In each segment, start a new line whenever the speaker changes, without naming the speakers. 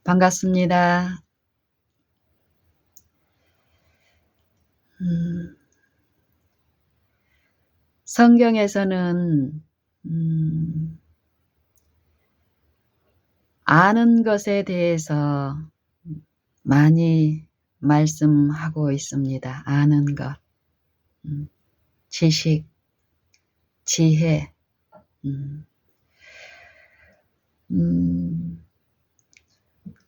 반갑습니다. 성경에서는 아는 것에 대해서 많이 말씀하고 있습니다. 아는 것, 지식, 지혜.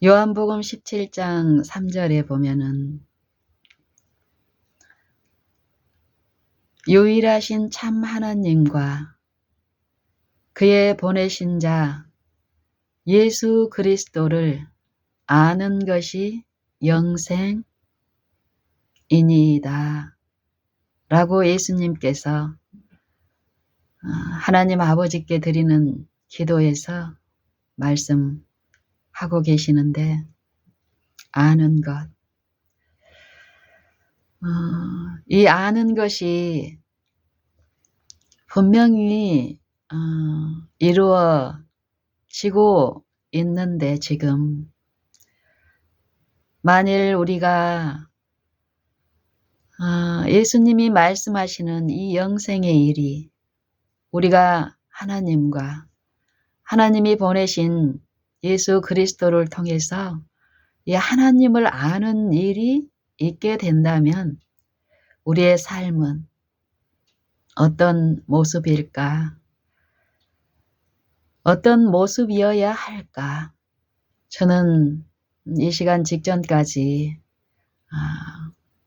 요한복음 17장 3절에 보면은 유일하신 참 하나님과 그의 보내신 자 예수 그리스도를 아는 것이 영생이니이다 라고 예수님께서 하나님 아버지께 드리는 기도에서 말씀하고 계시는데, 아는 것, 이 아는 것이 분명히 이루어지고 있는데, 지금 만일 우리가 예수님이 말씀하시는 이 영생의 일이 우리가 하나님과 하나님이 보내신 예수 그리스도를 통해서 이 하나님을 아는 일이 있게 된다면 우리의 삶은 어떤 모습일까? 어떤 모습이어야 할까? 저는 이 시간 직전까지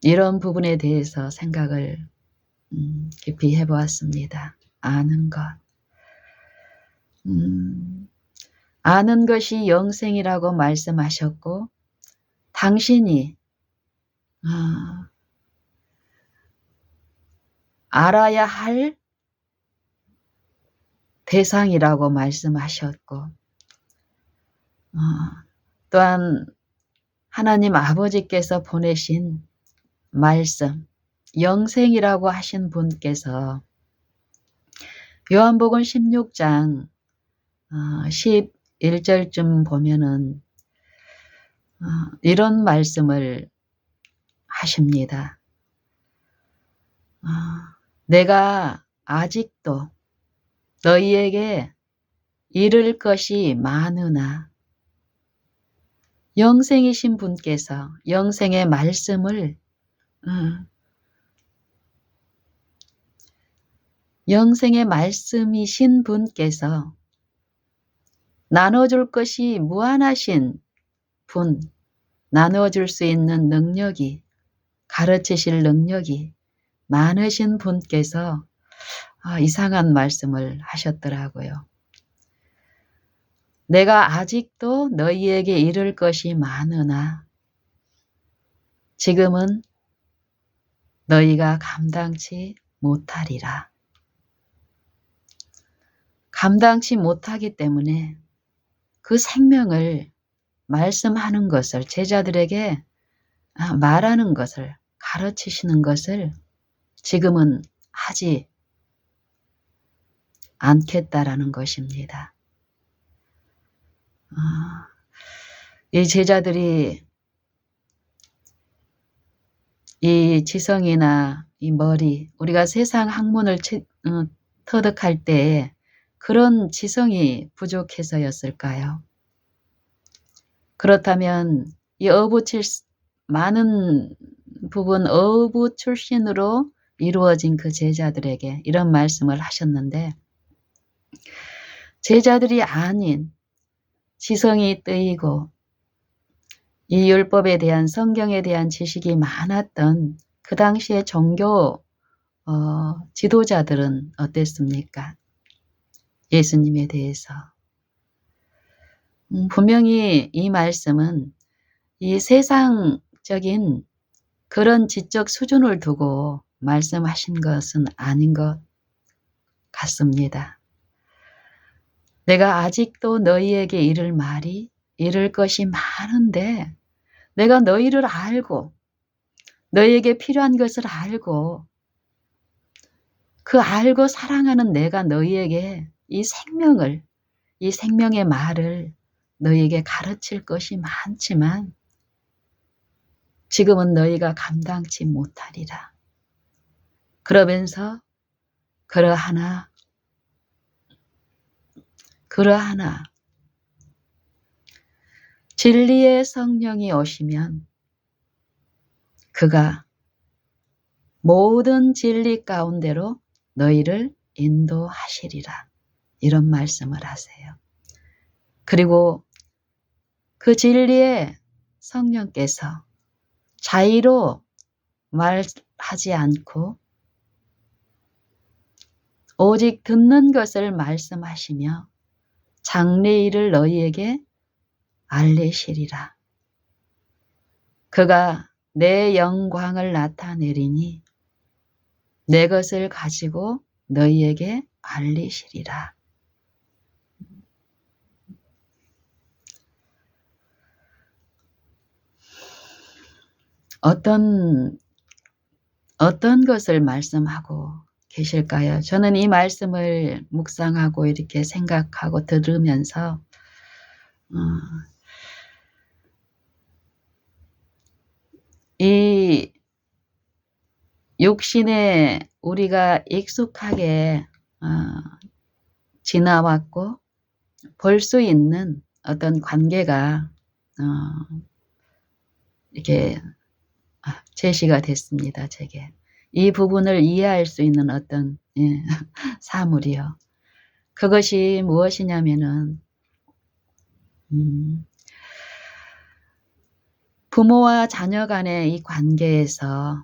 이런 부분에 대해서 생각을 깊이 해보았습니다. 아는 것. 아는 것이 영생이라고 말씀하셨고, 당신이 알아야 할 대상이라고 말씀하셨고, 또한 하나님 아버지께서 보내신 말씀, 영생이라고 하신 분께서 요한복음 16장 11절쯤 보면은 이런 말씀을 하십니다. 내가 아직도 너희에게 이를 것이 많으나, 영생이신 분께서 영생의 말씀을 영생의 말씀이신 분께서 나눠줄 것이 무한하신 분, 나눠줄 수 있는 능력이, 가르치실 능력이 많으신 분께서 이상한 말씀을 하셨더라고요. 내가 아직도 너희에게 이를 것이 많으나 지금은 너희가 감당치 못하리라. 감당치 못하기 때문에 그 생명을 말씀하는 것을, 제자들에게 말하는 것을, 가르치시는 것을 지금은 하지 않겠다라는 것입니다. 이 제자들이 이 지성이나 이 머리, 우리가 세상 학문을 터득할 때에 그런 지성이 부족해서였을까요? 그렇다면 이 많은 부분 어부 출신으로 이루어진 그 제자들에게 이런 말씀을 하셨는데, 제자들이 아닌 지성이 뜨이고 이 율법에 대한, 성경에 대한 지식이 많았던 그 당시의 종교 지도자들은 어땠습니까? 예수님에 대해서. 분명히 이 말씀은 이 세상적인 그런 지적 수준을 두고 말씀하신 것은 아닌 것 같습니다. 내가 아직도 너희에게 이를 말이, 이를 것이 많은데, 내가 너희를 알고 너희에게 필요한 것을 알고 그 알고 사랑하는 내가 너희에게 이 생명을, 이 생명의 말을 너희에게 가르칠 것이 많지만 지금은 너희가 감당치 못하리라. 그러면서 그러하나 진리의 성령이 오시면 그가 모든 진리 가운데로 너희를 인도하시리라. 이런 말씀을 하세요. 그리고 그 진리의 성령께서 자의로 말하지 않고 오직 듣는 것을 말씀하시며 장래일을 너희에게 알리시리라. 그가 내 영광을 나타내리니 내 것을 가지고 너희에게 알리시리라. 어떤 것을 말씀하고 계실까요? 저는 이 말씀을 묵상하고 이렇게 생각하고 들으면서 이 육신에 우리가 익숙하게 지나왔고 볼 수 있는 어떤 관계가 이렇게 제시가 됐습니다. 제게. 이 부분을 이해할 수 있는 어떤 사물이요. 그것이 무엇이냐면은 부모와 자녀 간의 이 관계에서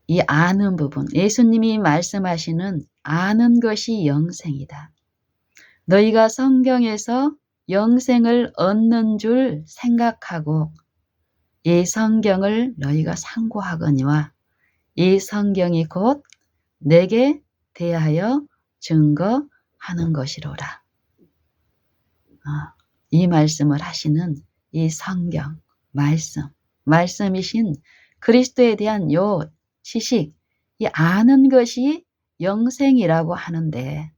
이 아는 부분, 예수님이 말씀하시는 아는 것이 영생이다. 너희가 성경에서 영생을 얻는 줄 생각하고 이 성경을 너희가 상고하거니와 이 성경이 곧 내게 대하여 증거하는 것이로라. 이 말씀을 하시는 이 성경, 말씀이신 그리스도에 대한 요 지식, 이 아는 것이 영생이라고 하는데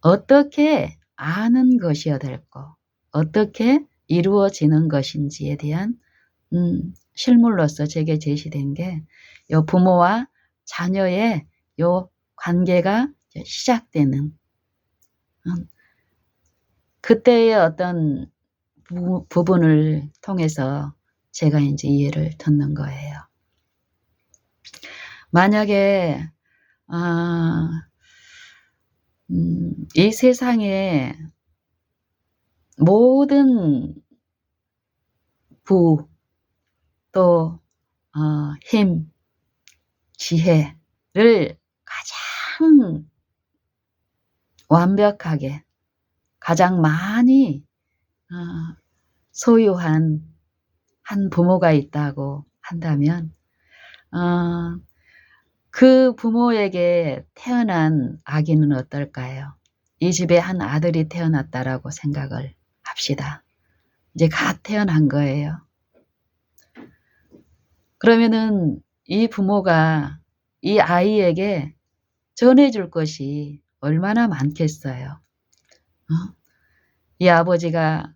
어떻게 아는 것이어야 될까? 어떻게 이루어지는 것인지에 대한 실물로서 제게 제시된 게 요 부모와 자녀의 요 관계가 시작되는 그때의 어떤 부분을 통해서 제가 이제 이해를 듣는 거예요. 만약에 이 세상에 모든 부, 또 힘, 지혜를 가장 완벽하게 가장 많이 소유한 한 부모가 있다고 한다면 그 부모에게 태어난 아기는 어떨까요? 이 집에 한 아들이 태어났다라고 생각을 합시다. 이제 갓 태어난 거예요. 그러면은 이 부모가 이 아이에게 전해줄 것이 얼마나 많겠어요. 이 아버지가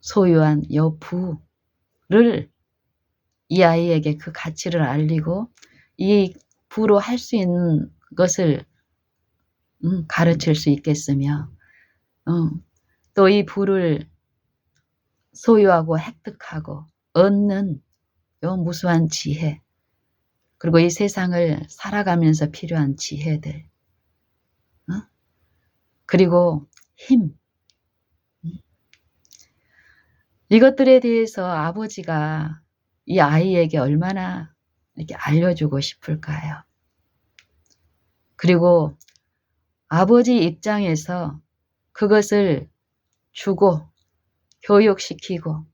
소유한 요 부를 이 아이에게 그 가치를 알리고 이 부로 할 수 있는 것을 가르칠 수 있겠으며 또 이 부를 소유하고 획득하고 얻는 요 무수한 지혜, 그리고 이 세상을 살아가면서 필요한 지혜들, 그리고 힘, 이것들에 대해서 아버지가 이 아이에게 얼마나 이렇게 알려주고 싶을까요? 그리고 아버지 입장에서 그것을 주고 교육시키고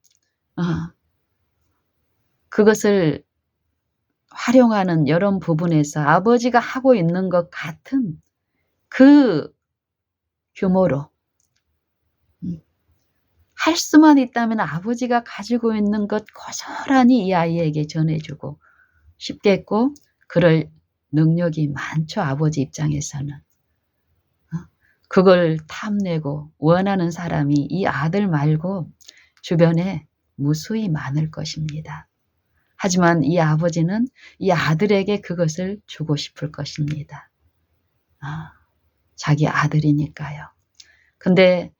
그것을 활용하는 이런 부분에서 아버지가 하고 있는 것 같은 그 규모로 할 수만 있다면 아버지가 가지고 있는 것 고스란히 이 아이에게 전해주고 싶겠고 그럴 능력이 많죠. 아버지 입장에서는. 그걸 탐내고 원하는 사람이 이 아들 말고 주변에 무수히 많을 것입니다. 하지만 이 아버지는 이 아들에게 그것을 주고 싶을 것입니다. 자기 아들이니까요. 근데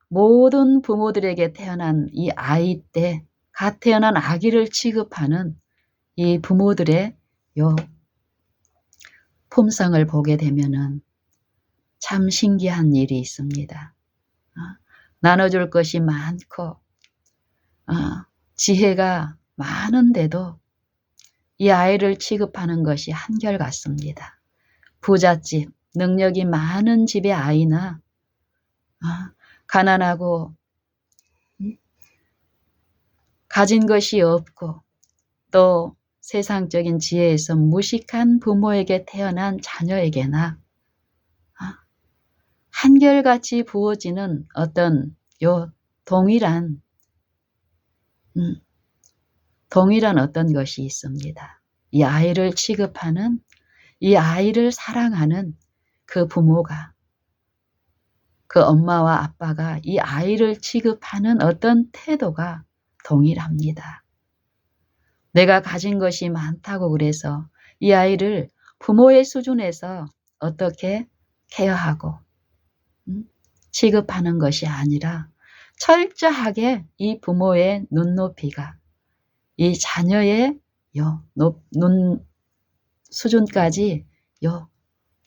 모든 부모들에게 태어난 이 아이 때 갓 태어난 아기를 취급하는 이 부모들의 요 품성을 보게 되면은 참 신기한 일이 있습니다. 나눠줄 것이 많고 지혜가 많은데도 이 아이를 취급하는 것이 한결같습니다. 부잣집, 능력이 많은 집의 아이나 가난하고 가진 것이 없고 또 세상적인 지혜에서 무식한 부모에게 태어난 자녀에게나 한결같이 부어지는 어떤 동일한 어떤 것이 있습니다. 이 아이를 취급하는, 이 아이를 사랑하는 그 부모가, 그 엄마와 아빠가 이 아이를 취급하는 어떤 태도가 동일합니다. 내가 가진 것이 많다고 그래서 이 아이를 부모의 수준에서 어떻게 케어하고 취급하는 것이 아니라 철저하게 이 부모의 눈높이가 이 자녀의 눈 수준까지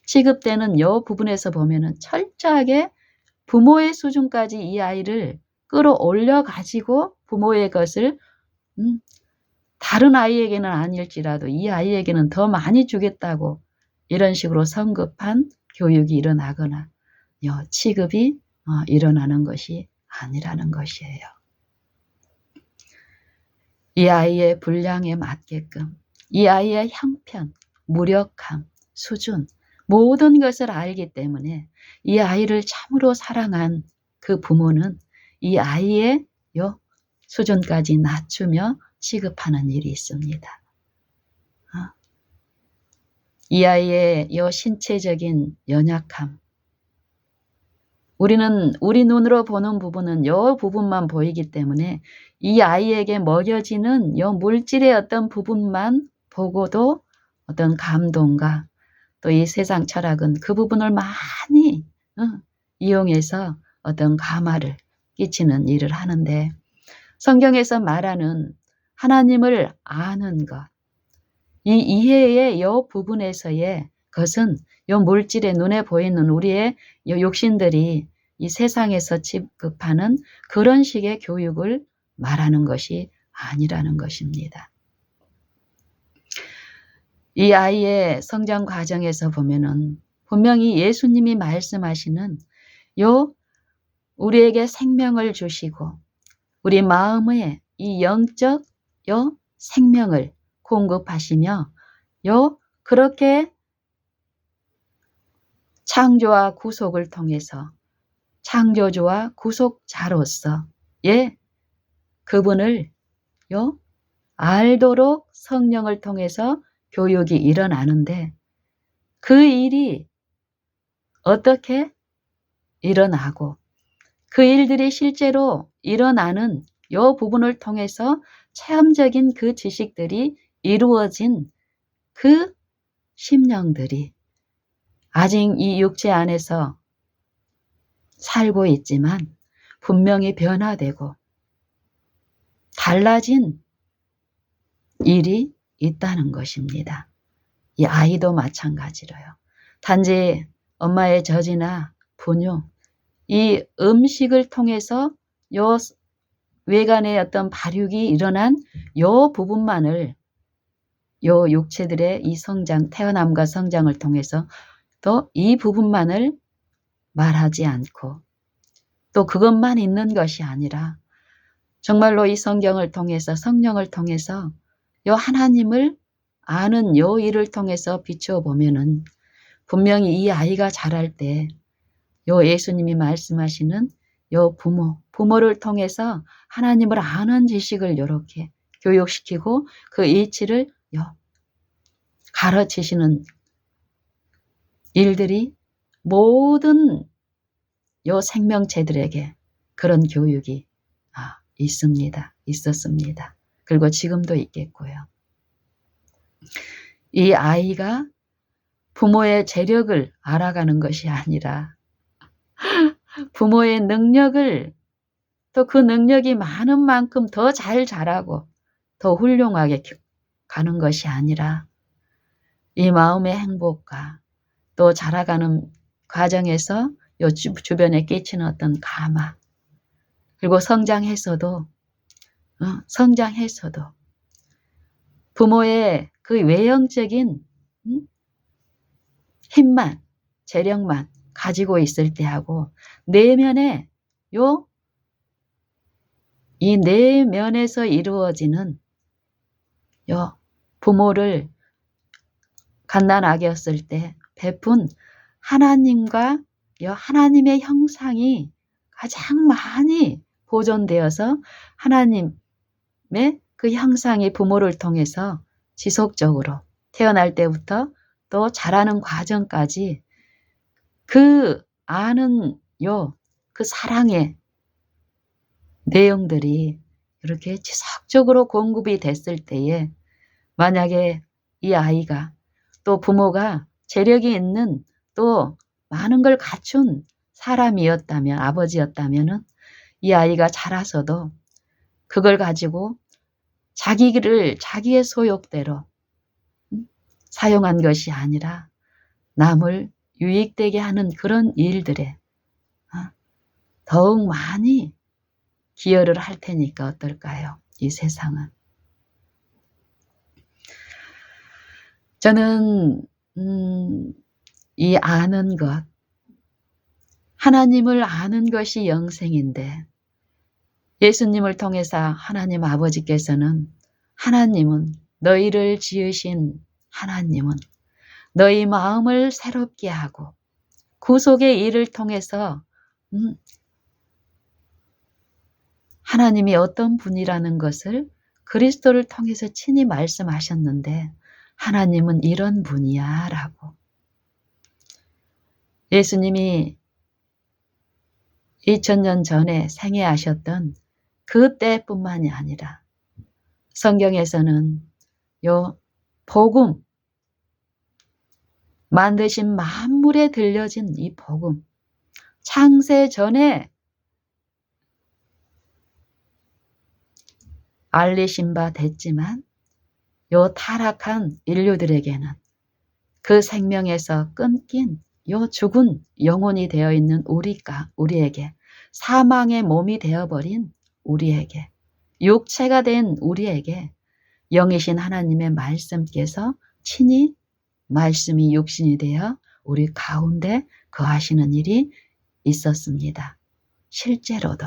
취급되는 부분에서 보면은 철저하게 부모의 수준까지 이 아이를 끌어올려 가지고 부모의 것을 다른 아이에게는 아닐지라도 이 아이에게는 더 많이 주겠다고 이런 식으로 성급한 교육이 일어나거나 취급이 일어나는 것이 아니라는 것이에요. 이 아이의 분량에 맞게끔 이 아이의 형편, 무력함, 수준 모든 것을 알기 때문에 이 아이를 참으로 사랑한 그 부모는 이 아이의 수준까지 낮추며 취급하는 일이 있습니다. 이 아이의 신체적인 연약함, 우리는 우리 눈으로 보는 부분은 부분만 보이기 때문에 이 아이에게 먹여지는 물질의 어떤 부분만 보고도 어떤 감동과 또 이 세상 철학은 그 부분을 많이 이용해서 어떤 감화를 끼치는 일을 하는데, 성경에서 말하는 하나님을 아는 것, 이 이해의 부분에서의 것은 물질의 눈에 보이는 우리의 욕심들이 이 세상에서 취급하는 그런 식의 교육을 말하는 것이 아니라는 것입니다. 이 아이의 성장 과정에서 보면은 분명히 예수님이 말씀하시는 우리에게 생명을 주시고 우리 마음의 이 영적 생명을 공급하시며 그렇게 창조와 구속을 통해서 창조주와 구속자로서 그분을 알도록 성령을 통해서 교육이 일어나는데, 그 일이 어떻게 일어나고 그 일들이 실제로 일어나는 부분을 통해서 체험적인 그 지식들이 이루어진 그 심령들이 아직 이 육체 안에서 살고 있지만 분명히 변화되고 달라진 일이 있다는 것입니다. 이 아이도 마찬가지로요. 단지 엄마의 젖이나 분유, 이 음식을 통해서 외관의 어떤 발육이 일어난 부분만을 육체들의 이 성장, 태어남과 성장을 통해서 또 이 부분만을 말하지 않고 또 그것만 있는 것이 아니라 정말로 이 성경을 통해서 성령을 통해서 하나님을 아는 일을 통해서 비추어 보면은 분명히 이 아이가 자랄 때 예수님이 말씀하시는 부모를 통해서 하나님을 아는 지식을 이렇게 교육시키고 그 이치를 가르치시는 일들이 모든 요 생명체들에게 그런 교육이 있었습니다. 그리고 지금도 있겠고요. 이 아이가 부모의 재력을 알아가는 것이 아니라 부모의 능력을, 또 그 능력이 많은 만큼 더 잘 자라고 더 훌륭하게 가는 것이 아니라 이 마음의 행복과 또 자라가는 과정에서 요 주변에 끼치는 어떤 감화, 그리고 성장해서도 부모의 그 외형적인 힘만, 재력만 가지고 있을 때하고 내면에 이 내면에서 이루어지는 부모를 갓난아기였을 때 베푼 하나님과 하나님의 형상이 가장 많이 보존되어서 하나님의 그 형상이 부모를 통해서 지속적으로 태어날 때부터 또 자라는 과정까지 그 아는 그 사랑의 내용들이 이렇게 지속적으로 공급이 됐을 때에 만약에 이 아이가 또 부모가 재력이 있는 또 많은 걸 갖춘 사람이었다면, 아버지였다면 이 아이가 자라서도 그걸 가지고 자기의 소욕대로 사용한 것이 아니라 남을 유익되게 하는 그런 일들에 더욱 많이 기여를 할 테니까 어떨까요? 이 세상은. 저는 이 아는 것, 하나님을 아는 것이 영생인데 예수님을 통해서 하나님 아버지께서는 하나님은 너희를 지으신 하나님은 너희 마음을 새롭게 하고 구속의 일을 통해서 하나님이 어떤 분이라는 것을 그리스도를 통해서 친히 말씀하셨는데 하나님은 이런 분이야 라고. 예수님이 2000년 전에 생애하셨던 그때뿐만이 아니라 성경에서는 복음, 만드신 만물에 들려진 이 복음, 창세 전에 알리신 바 됐지만 타락한 인류들에게는 그 생명에서 끊긴 죽은 영혼이 되어 있는 우리에게, 사망의 몸이 되어버린 우리에게, 육체가 된 우리에게 영이신 하나님의 말씀께서 친히 말씀이 육신이 되어 우리 가운데 거하시는 일이 있었습니다. 실제로도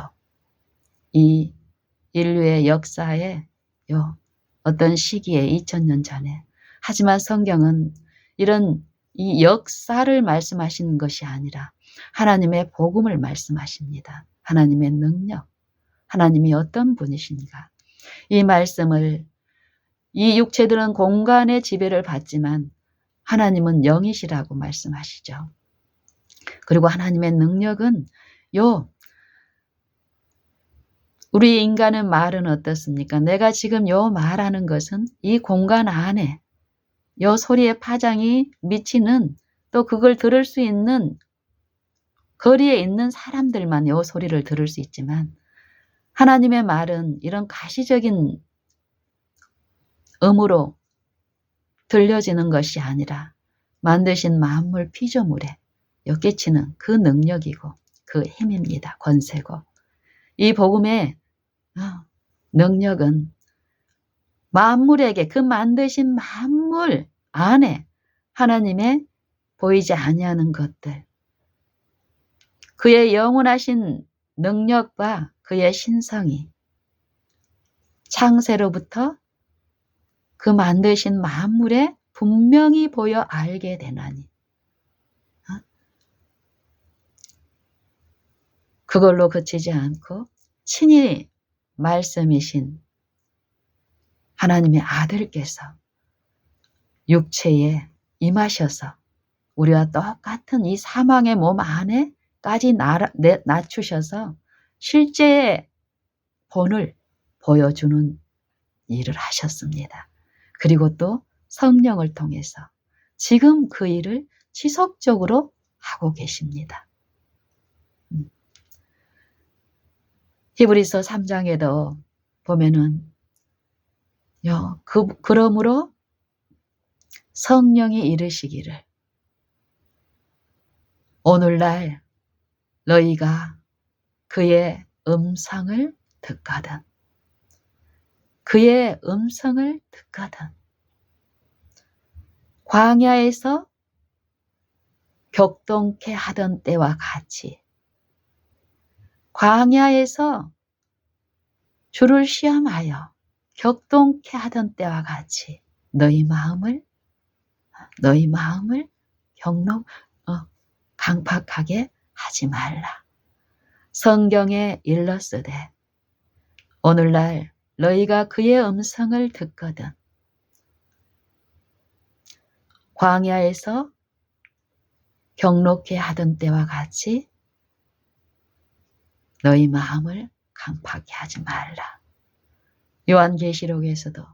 이 인류의 역사에 어떤 시기에 2000년 전에, 하지만 성경은 이런 이 역사를 말씀하시는 것이 아니라 하나님의 복음을 말씀하십니다. 하나님의 능력, 하나님이 어떤 분이신가. 이 말씀을, 이 육체들은 공간의 지배를 받지만 하나님은 영이시라고 말씀하시죠. 그리고 하나님의 능력은 우리 인간의 말은 어떻습니까? 내가 지금 말하는 것은 이 공간 안에 소리의 파장이 미치는, 또 그걸 들을 수 있는 거리에 있는 사람들만 소리를 들을 수 있지만 하나님의 말은 이런 가시적인 음으로 들려지는 것이 아니라 만드신 만물 피조물에 엮이치는 그 능력이고 그 힘입니다. 권세고. 이 복음의 능력은 만물에게, 그 만드신 만물 안에 하나님의 보이지 아니하는 것들, 그의 영원하신 능력과 그의 신성이 창세로부터 그 만드신 만물에 분명히 보여 알게 되나니 그걸로 그치지 않고 친히 말씀이신 하나님의 아들께서 육체에 임하셔서 우리와 똑같은 이 사망의 몸 안에 본까지 낮추셔서 실제의 본을 보여주는 일을 하셨습니다. 그리고 또 성령을 통해서 지금 그 일을 지속적으로 하고 계십니다. 히브리서 3장에도 보면은 그러므로 성령이 이르시기를 오늘날 너희가 그의 음성을 듣거든. 그의 음성을 듣거든. 광야에서 격동케 하던 때와 같이 광야에서 주를 시험하여 격동케 하던 때와 같이 너희 마음을 강팍하게 하지 말라. 성경에 일렀으되 오늘날 너희가 그의 음성을 듣거든 광야에서 격노케 하던 때와 같이 너희 마음을 강팍하게 하지 말라. 요한계시록에서도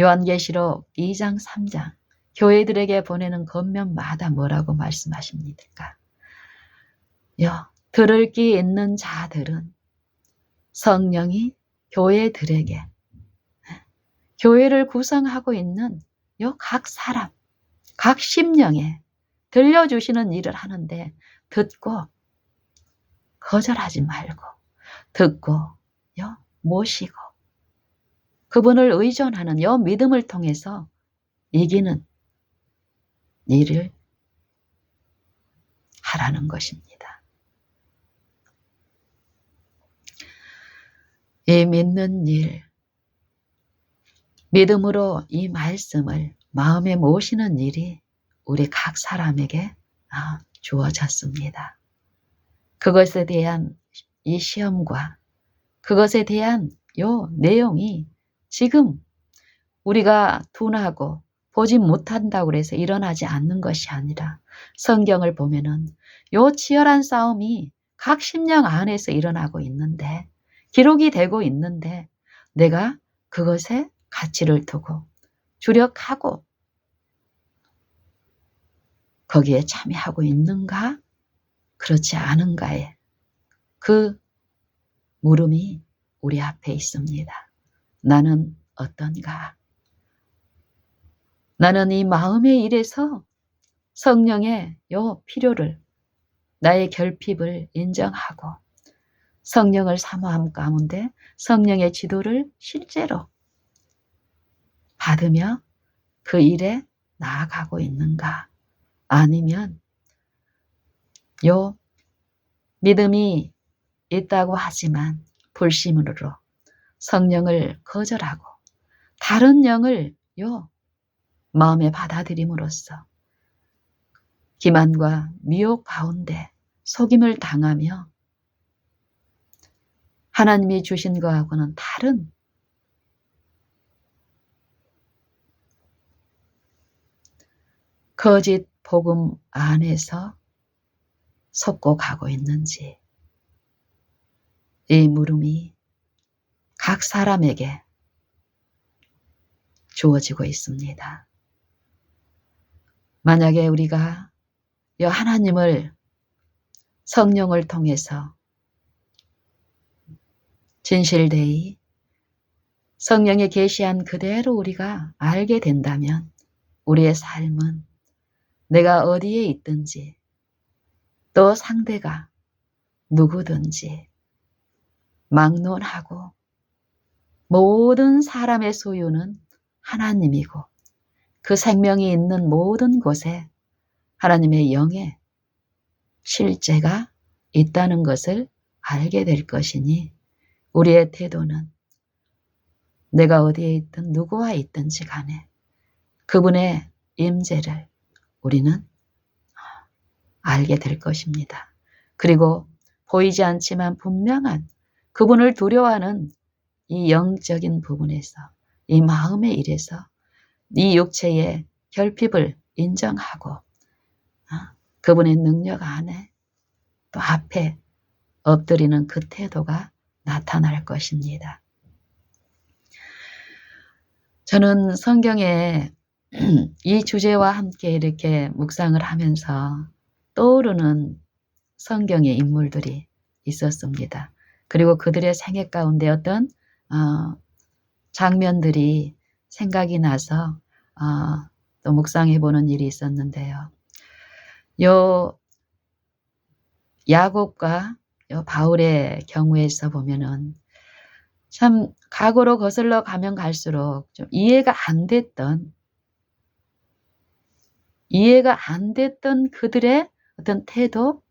요한계시록 2장 3장 교회들에게 보내는 권면마다 뭐라고 말씀하십니까? 들을 귀 있는 자들은 성령이 교회들에게 교회를 구성하고 있는 각 사람, 각 심령에 들려주시는 일을 하는데 듣고 거절하지 말고 듣고 모시고 그분을 의존하는 믿음을 통해서 이기는 일을 하라는 것입니다. 이 믿는 일, 믿음으로 이 말씀을 마음에 모시는 일이 우리 각 사람에게 주어졌습니다. 그것에 대한 이 시험과 그것에 대한 내용이 지금 우리가 둔하고 보지 못한다고 해서 일어나지 않는 것이 아니라 성경을 보면은 치열한 싸움이 각 심령 안에서 일어나고 있는데 기록이 되고 있는데 내가 그것에 가치를 두고 주력하고 거기에 참여하고 있는가 그렇지 않은가에 그 물음이 우리 앞에 있습니다. 나는 어떤가? 나는 이 마음의 일에서 성령의 필요를 나의 결핍을 인정하고 성령을 사모함 가운데 성령의 지도를 실제로 받으며 그 일에 나아가고 있는가? 아니면 믿음이 있다고 하지만 불신으로 성령을 거절하고 다른 영을 마음에 받아들임으로써 기만과 미혹 가운데 속임을 당하며 하나님이 주신 것하고는 다른 거짓 복음 안에서 속고 가고 있는지 이 물음이 각 사람에게 주어지고 있습니다. 만약에 우리가 하나님을 성령을 통해서 진실되이 성령에 계시한 그대로 우리가 알게 된다면 우리의 삶은 내가 어디에 있든지 또 상대가 누구든지 막론하고 모든 사람의 소유는 하나님이고 그 생명이 있는 모든 곳에 하나님의 영의 실제가 있다는 것을 알게 될 것이니 우리의 태도는 내가 어디에 있든 누구와 있든지 간에 그분의 임재를 우리는 알게 될 것입니다. 그리고 보이지 않지만 분명한 그분을 두려워하는 이 영적인 부분에서 이 마음의 일에서 이 육체의 결핍을 인정하고 그분의 능력 안에 또 앞에 엎드리는 그 태도가 나타날 것입니다. 저는 성경에 이 주제와 함께 이렇게 묵상을 하면서 떠오르는 성경의 인물들이 있었습니다. 그리고 그들의 생애 가운데 어떤 장면들이 생각이 나서 또 묵상해 보는 일이 있었는데요. 요 야곱과 요 바울의 경우에서 보면은 참 과거로 거슬러 가면 갈수록 좀 이해가 안 됐던 그들의 어떤 태도,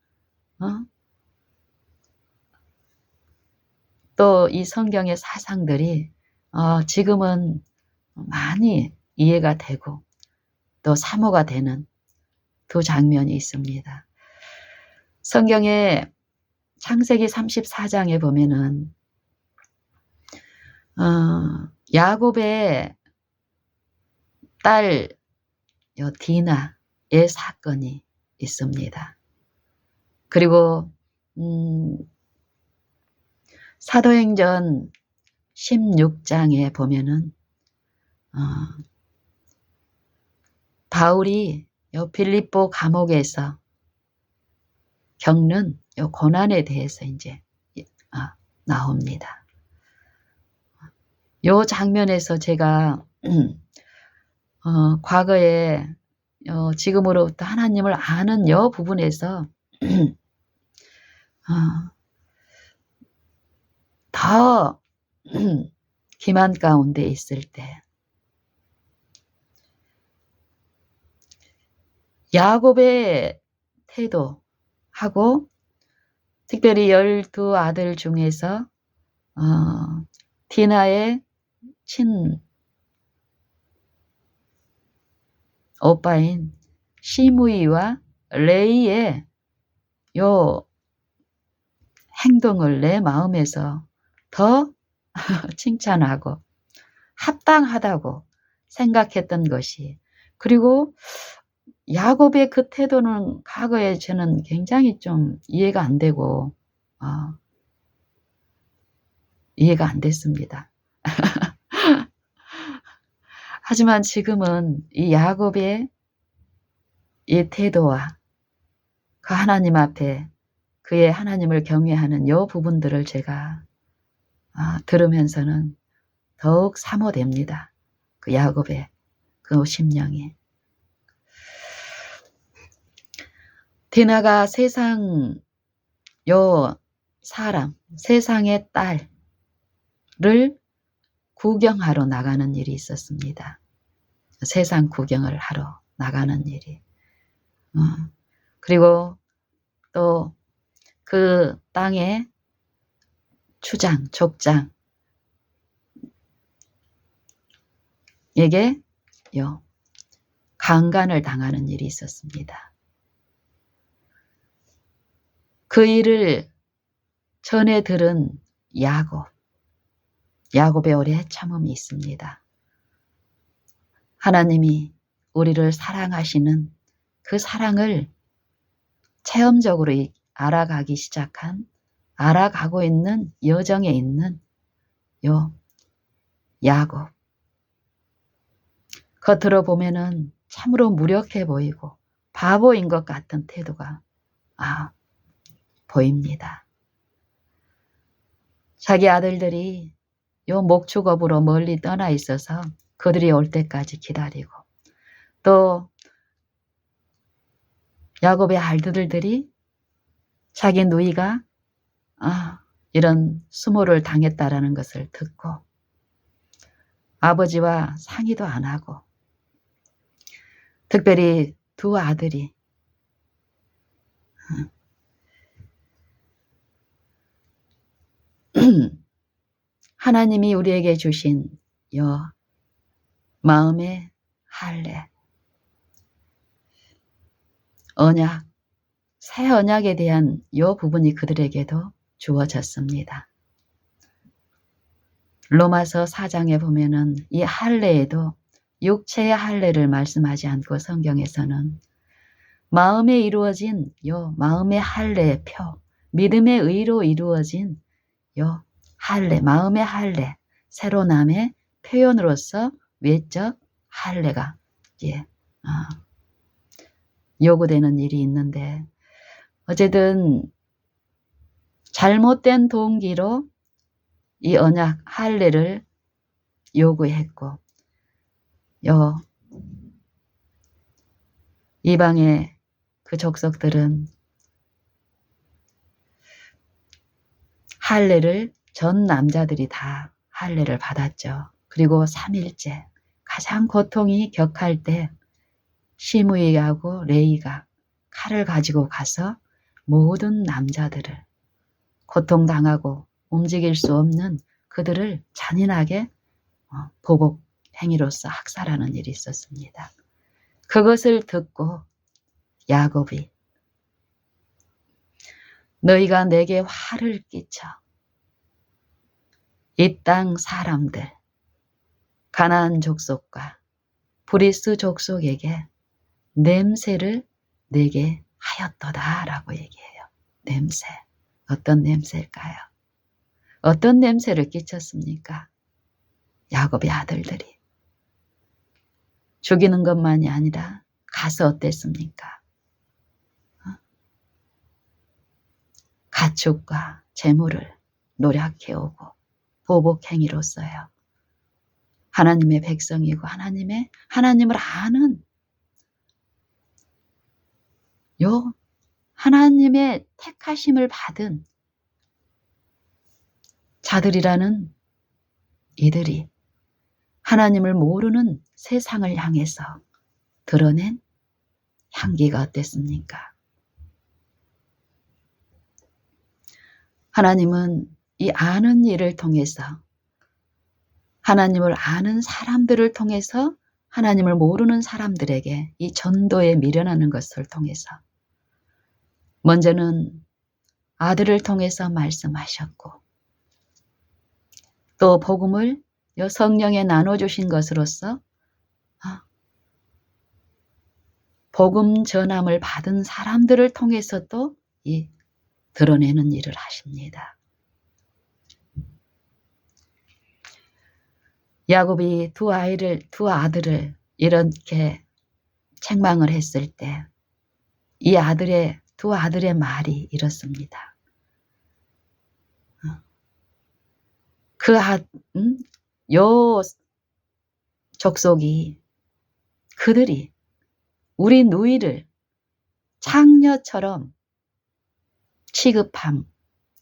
또 이 성경의 사상들이 지금은 많이 이해가 되고 또 사모가 되는 두 장면이 있습니다. 성경의 창세기 34장에 보면은 야곱의 딸 디나의 사건이 있습니다. 그리고 사도행전 16장에 보면은 바울이 빌립보 감옥에서 겪는 고난에 대해서 이제 나옵니다. 요 장면에서 제가 과거에 지금으로부터 하나님을 아는 요 부분에서 더 기만 가운데 있을 때 야곱의 태도하고 특별히 12 아들 중에서 디나의 친오빠인 시므이와 레이의 요 행동을 내 마음에서 더 칭찬하고 합당하다고 생각했던 것이, 그리고 야곱의 그 태도는 과거에 저는 굉장히 좀 이해가 안 되고 이해가 안 됐습니다. 하지만 지금은 이 야곱의 이 태도와 그 하나님 앞에 그의 하나님을 경외하는 이 부분들을 제가 들으면서는 더욱 사모됩니다. 그 야곱의 그 심령이. 디나가 세상의 딸을 구경하러 나가는 일이 있었습니다. 세상 구경을 하러 나가는 일이. 그리고 또 그 땅의 족장에게 강간을 당하는 일이 있었습니다. 그 일을 전해 들은 야곱의 오래 참음이 있습니다. 하나님이 우리를 사랑하시는 그 사랑을 체험적으로 알아가고 있는 여정에 있는 야곱. 겉으로 보면은 참으로 무력해 보이고 바보인 것 같은 태도가 보입니다. 자기 아들들이 목축업으로 멀리 떠나 있어서 그들이 올 때까지 기다리고, 또 야곱의 아들들이 자기 누이가 이런 수모를 당했다라는 것을 듣고 아버지와 상의도 안 하고, 특별히 두 아들이 하나님이 우리에게 주신 마음의 할례, 언약, 새 언약에 대한 부분이 그들에게도 주어졌습니다. 로마서 4장에 보면은 이 할례에도 육체의 할례를 말씀하지 않고 성경에서는 마음에 이루어진 요 마음의 할례의 표, 믿음의 의로 이루어진 요 할례, 마음의 할례, 새로남의 표현으로서 외적 할례가 요구되는 일이 있는데, 어쨌든 잘못된 동기로 이 언약 할례를 요구했고, 이방의 그 족속들은 할례를 전 남자들이 다 할례를 받았죠. 그리고 3일째 가장 고통이 격할 때 시므이하고 레이가 칼을 가지고 가서 모든 남자들을 고통당하고 움직일 수 없는 그들을 잔인하게 보복 행위로서 학살하는 일이 있었습니다. 그것을 듣고 야곱이 너희가 내게 화를 끼쳐 이 땅 사람들 가나안 족속과 브리스 족속에게 냄새를 내게 하였도다 라고 얘기해요. 냄새. 어떤 냄새일까요? 어떤 냄새를 끼쳤습니까? 야곱의 아들들이. 죽이는 것만이 아니라 가서 어땠습니까? 가축과 재물을 노력해오고 보복행위로써요. 하나님의 백성이고 하나님을 아는 하나님의 택하심을 받은 자들이라는 이들이 하나님을 모르는 세상을 향해서 드러낸 향기가 어땠습니까? 하나님은 이 아는 일을 통해서, 하나님을 아는 사람들을 통해서 하나님을 모르는 사람들에게 이 전도에 미련하는 것을 통해서 먼저는 아들을 통해서 말씀하셨고, 또 복음을 성령에 나눠주신 것으로서 복음 전함을 받은 사람들을 통해서 또 이 드러내는 일을 하십니다. 야곱이 두 아들을 이렇게 책망을 했을 때 이 두 아들의 말이 이렇습니다. 요 족속이 그들이 우리 누이를 창녀처럼 취급함,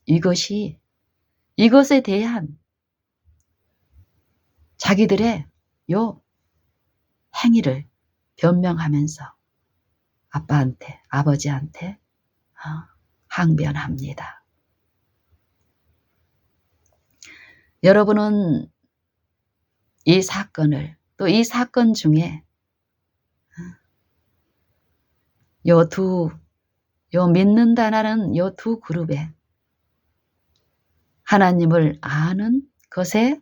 이것에 대한 자기들의 요 행위를 변명하면서 아버지한테 항변합니다. 여러분은 이 사건을, 또 이 사건 중에 믿는다라는 요 두 그룹에 하나님을 아는 것에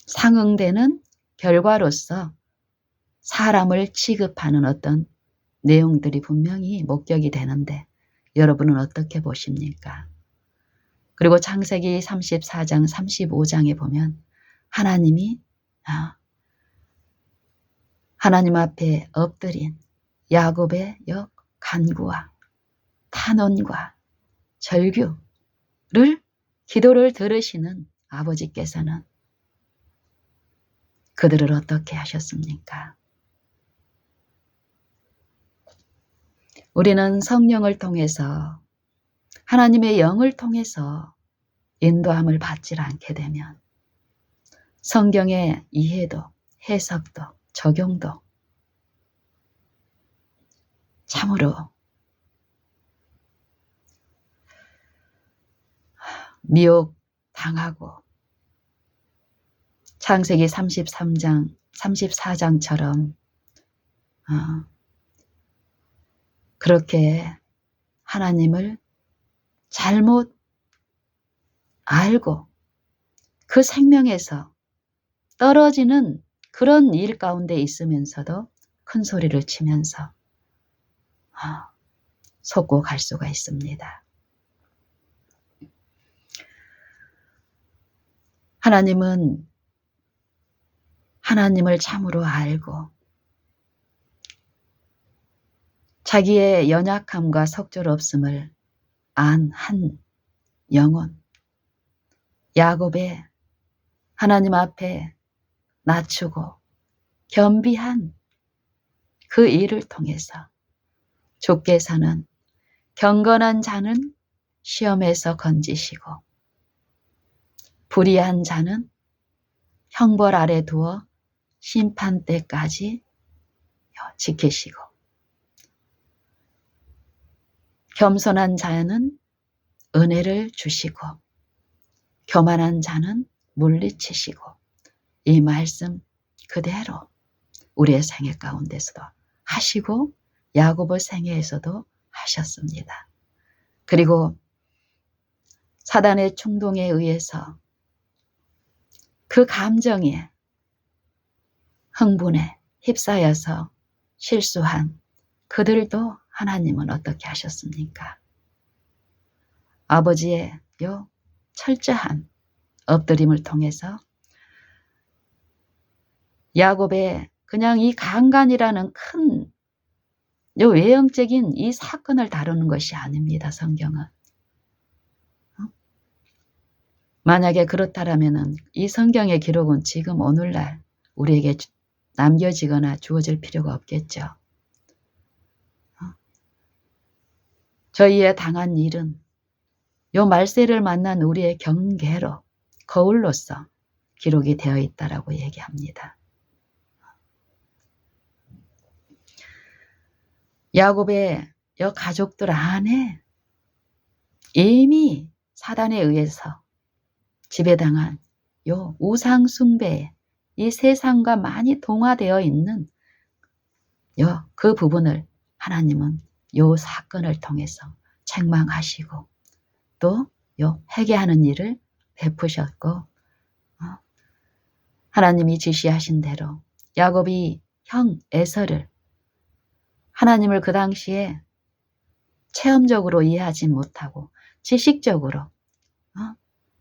상응되는 결과로서 사람을 취급하는 어떤 내용들이 분명히 목격이 되는데 여러분은 어떻게 보십니까? 그리고 창세기 34장, 35장에 보면 하나님이 하나님 앞에 엎드린 야곱의 간구와 탄원과 기도를 들으시는 아버지께서는 그들을 어떻게 하셨습니까? 우리는 성령을 통해서, 하나님의 영을 통해서 인도함을 받지 않게 되면 성경의 이해도, 해석도, 적용도 참으로 미혹당하고 창세기 33장, 34장처럼 그렇게 하나님을 잘못 알고 그 생명에서 떨어지는 그런 일 가운데 있으면서도 큰 소리를 치면서 속고 갈 수가 있습니다. 하나님은 하나님을 참으로 알고 자기의 연약함과 속절없음을 안 한 영혼, 야곱의 하나님 앞에 낮추고 겸비한 그 일을 통해서 주께서는 경건한 자는 시험에서 건지시고 불의한 자는 형벌 아래 두어 심판 때까지 지키시고 겸손한 자는 은혜를 주시고 교만한 자는 물리치시고 이 말씀 그대로 우리의 생애 가운데서도 하시고 야곱의 생애에서도 하셨습니다. 그리고 사단의 충동에 의해서 그 감정에 흥분에 휩싸여서 실수한 그들도 하나님은 어떻게 하셨습니까? 아버지의 요 철저한 엎드림을 통해서 야곱의 그냥 이 강간이라는 큰 요 외형적인 이 사건을 다루는 것이 아닙니다. 성경은. 만약에 그렇다라면은 이 성경의 기록은 지금 오늘날 우리에게 남겨지거나 주어질 필요가 없겠죠. 저희의 당한 일은 요 말세를 만난 우리의 경계로 거울로서 기록이 되어 있다라고 얘기합니다. 야곱의 요 가족들 안에 이미 사단에 의해서 지배당한 요 우상 숭배에 이 세상과 많이 동화되어 있는 요 그 부분을 하나님은 요 사건을 통해서 책망하시고 또 요 회개하는 일을 베푸셨고 하나님이 지시하신 대로 야곱이 형 에서를 하나님을 그 당시에 체험적으로 이해하지 못하고 지식적으로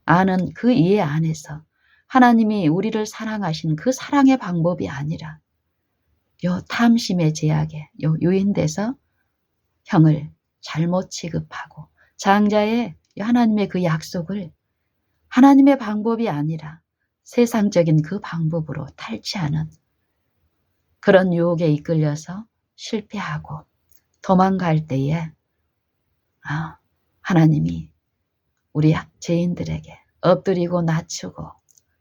아는 그 이해 안에서 하나님이 우리를 사랑하신 그 사랑의 방법이 아니라 요 탐심의 제약에 요 유인돼서 형을 잘못 취급하고 장자의 하나님의 그 약속을 하나님의 방법이 아니라 세상적인 그 방법으로 탈취하는 그런 유혹에 이끌려서 실패하고 도망갈 때에 하나님이 우리 죄인들에게 엎드리고 낮추고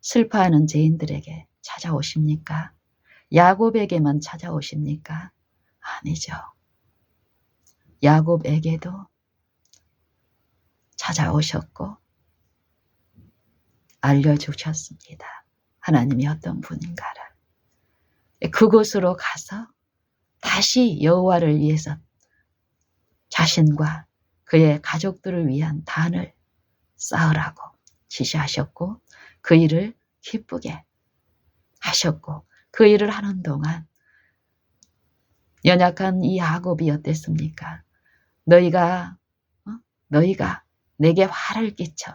슬퍼하는 죄인들에게 찾아오십니까? 야곱에게만 찾아오십니까? 아니죠. 야곱에게도 찾아오셨고 알려주셨습니다. 하나님이 어떤 분인가를. 그곳으로 가서 다시 여호와를 위해서 자신과 그의 가족들을 위한 단을 쌓으라고 지시하셨고 그 일을 기쁘게 하셨고 그 일을 하는 동안 연약한 이 야곱이 어땠습니까? 너희가 내게 화를 끼쳐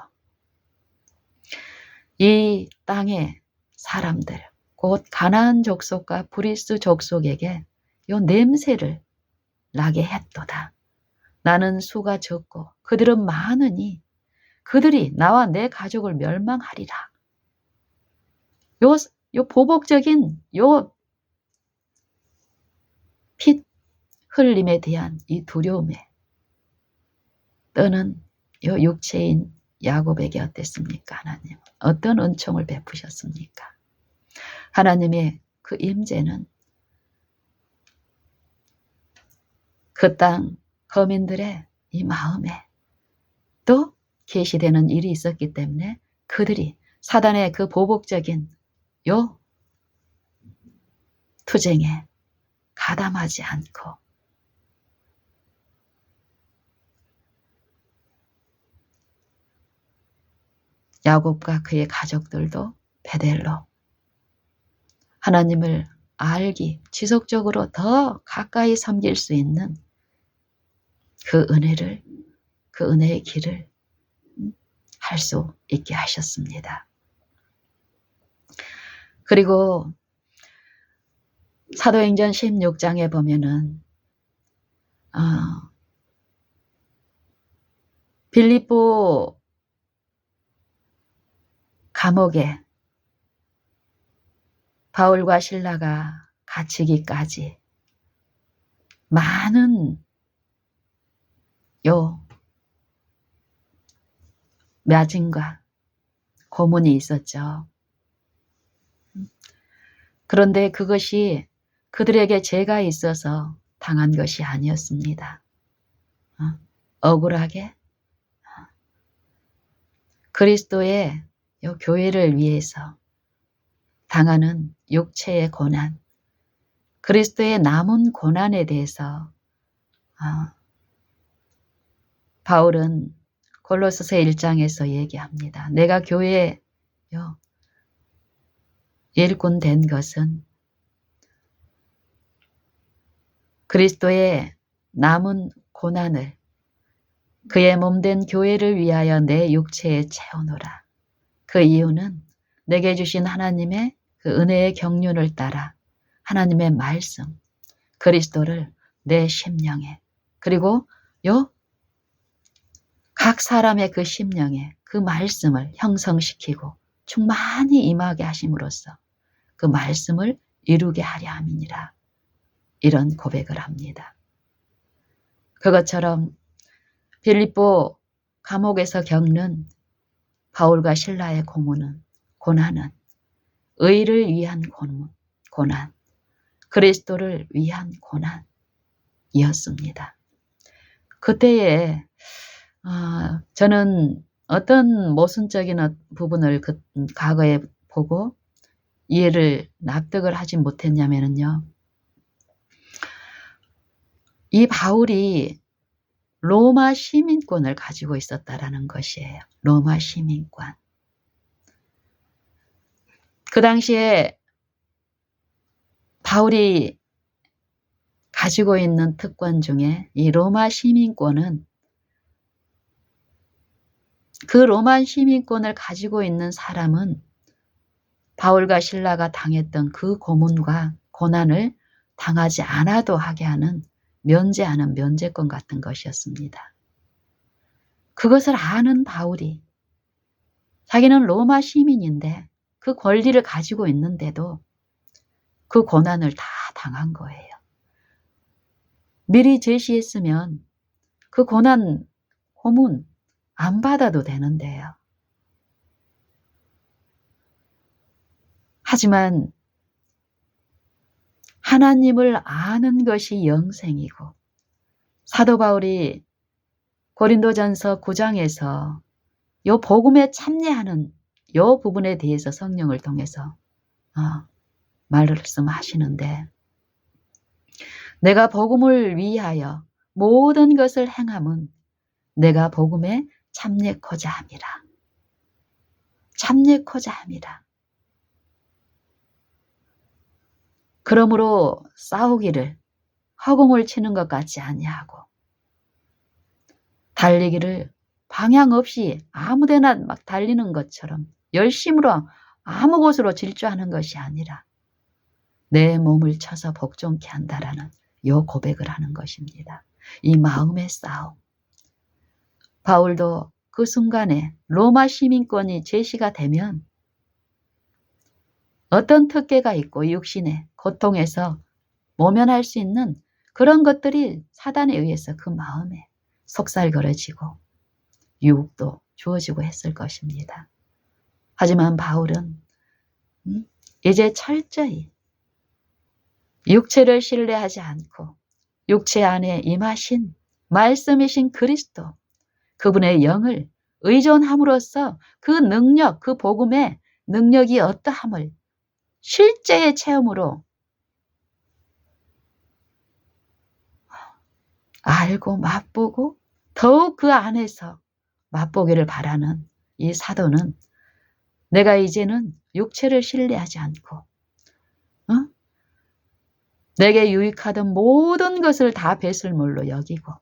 이 땅의 사람들 곧 가나안 족속과 브리스 족속에게 요 냄새를 나게 했도다. 나는 수가 적고 그들은 많으니 그들이 나와 내 가족을 멸망하리라. 요 보복적인 요 피 흘림에 대한 이 두려움에 떠는 요 육체인 야곱에게 어땠습니까? 하나님 어떤 은총을 베푸셨습니까? 하나님의 그 임재는 그 땅 거민들의 이 마음에 또 계시되는 일이 있었기 때문에 그들이 사단의 그 보복적인 요 투쟁에 가담하지 않고 야곱과 그의 가족들도 베델로 하나님을 알기, 지속적으로 더 가까이 섬길 수 있는 그 은혜를, 그 은혜의 길을 할 수 있게 하셨습니다. 그리고 사도행전 16장에 보면은 빌립보 감옥에 바울과 실라가 갇히기까지 많은 매진과 고문이 있었죠. 그런데 그것이 그들에게 죄가 있어서 당한 것이 아니었습니다. 억울하게 그리스도의 교회를 위해서 당하는 육체의 고난, 그리스도의 남은 고난에 대해서 바울은 골로새서 1장에서 얘기합니다. 내가 교회의 일꾼 된 것은 그리스도의 남은 고난을 그의 몸된 교회를 위하여 내 육체에 채우노라. 그 이유는 내게 주신 하나님의 그 은혜의 경륜을 따라 하나님의 말씀, 그리스도를 내 심령에, 그리고 각 사람의 그 심령에 그 말씀을 형성시키고 충만히 임하게 하심으로써 그 말씀을 이루게 하려 함이니라. 이런 고백을 합니다. 그것처럼 빌립보 감옥에서 겪는 바울과 실라의 고난은 의를 위한 고난, 그리스도를 위한 고난이었습니다. 그때에 저는 어떤 모순적인 부분을 과거에 보고 이해를 납득을 하지 못했냐면요. 이 바울이 로마 시민권을 가지고 있었다라는 것이에요. 로마 시민권. 그 당시에 바울이 가지고 있는 특권 중에 이 로마 시민권은 그 로마 시민권을 가지고 있는 사람은 바울과 실라가 당했던 그 고문과 고난을 당하지 않아도 하게 하는 면제하는 면제권 같은 것이었습니다. 그것을 아는 바울이 자기는 로마 시민인데 그 권리를 가지고 있는데도 그 고난을 다 당한 거예요. 미리 제시했으면 그 고문 안 받아도 되는데요. 하지만 하나님을 아는 것이 영생이고 사도 바울이 고린도전서 9장에서 요 복음에 참여하는 요 부분에 대해서 성령을 통해서 말씀하시는데 내가 복음을 위하여 모든 것을 행함은 내가 복음에 참여코자 함이라. 참여코자 함이라. 그러므로 싸우기를 허공을 치는 것 같지 아니하고 달리기를 방향 없이 아무데나 막 달리는 것처럼 열심으로 아무 곳으로 질주하는 것이 아니라 내 몸을 쳐서 복종케 한다라는 요 고백을 하는 것입니다. 이 마음의 싸움. 바울도 그 순간에 로마 시민권이 제시가 되면 어떤 특혜가 있고 육신의 고통에서 모면할 수 있는 그런 것들이 사단에 의해서 그 마음에 속살거려지고 유혹도 주어지고 했을 것입니다. 하지만 바울은 이제 철저히 육체를 신뢰하지 않고 육체 안에 임하신 말씀이신 그리스도, 그분의 영을 의존함으로써 그 능력, 그 복음의 능력이 어떠함을 실제의 체험으로 알고 맛보고 더욱 그 안에서 맛보기를 바라는 이 사도는 내가 이제는 육체를 신뢰하지 않고 내게 유익하던 모든 것을 다 배설물로 여기고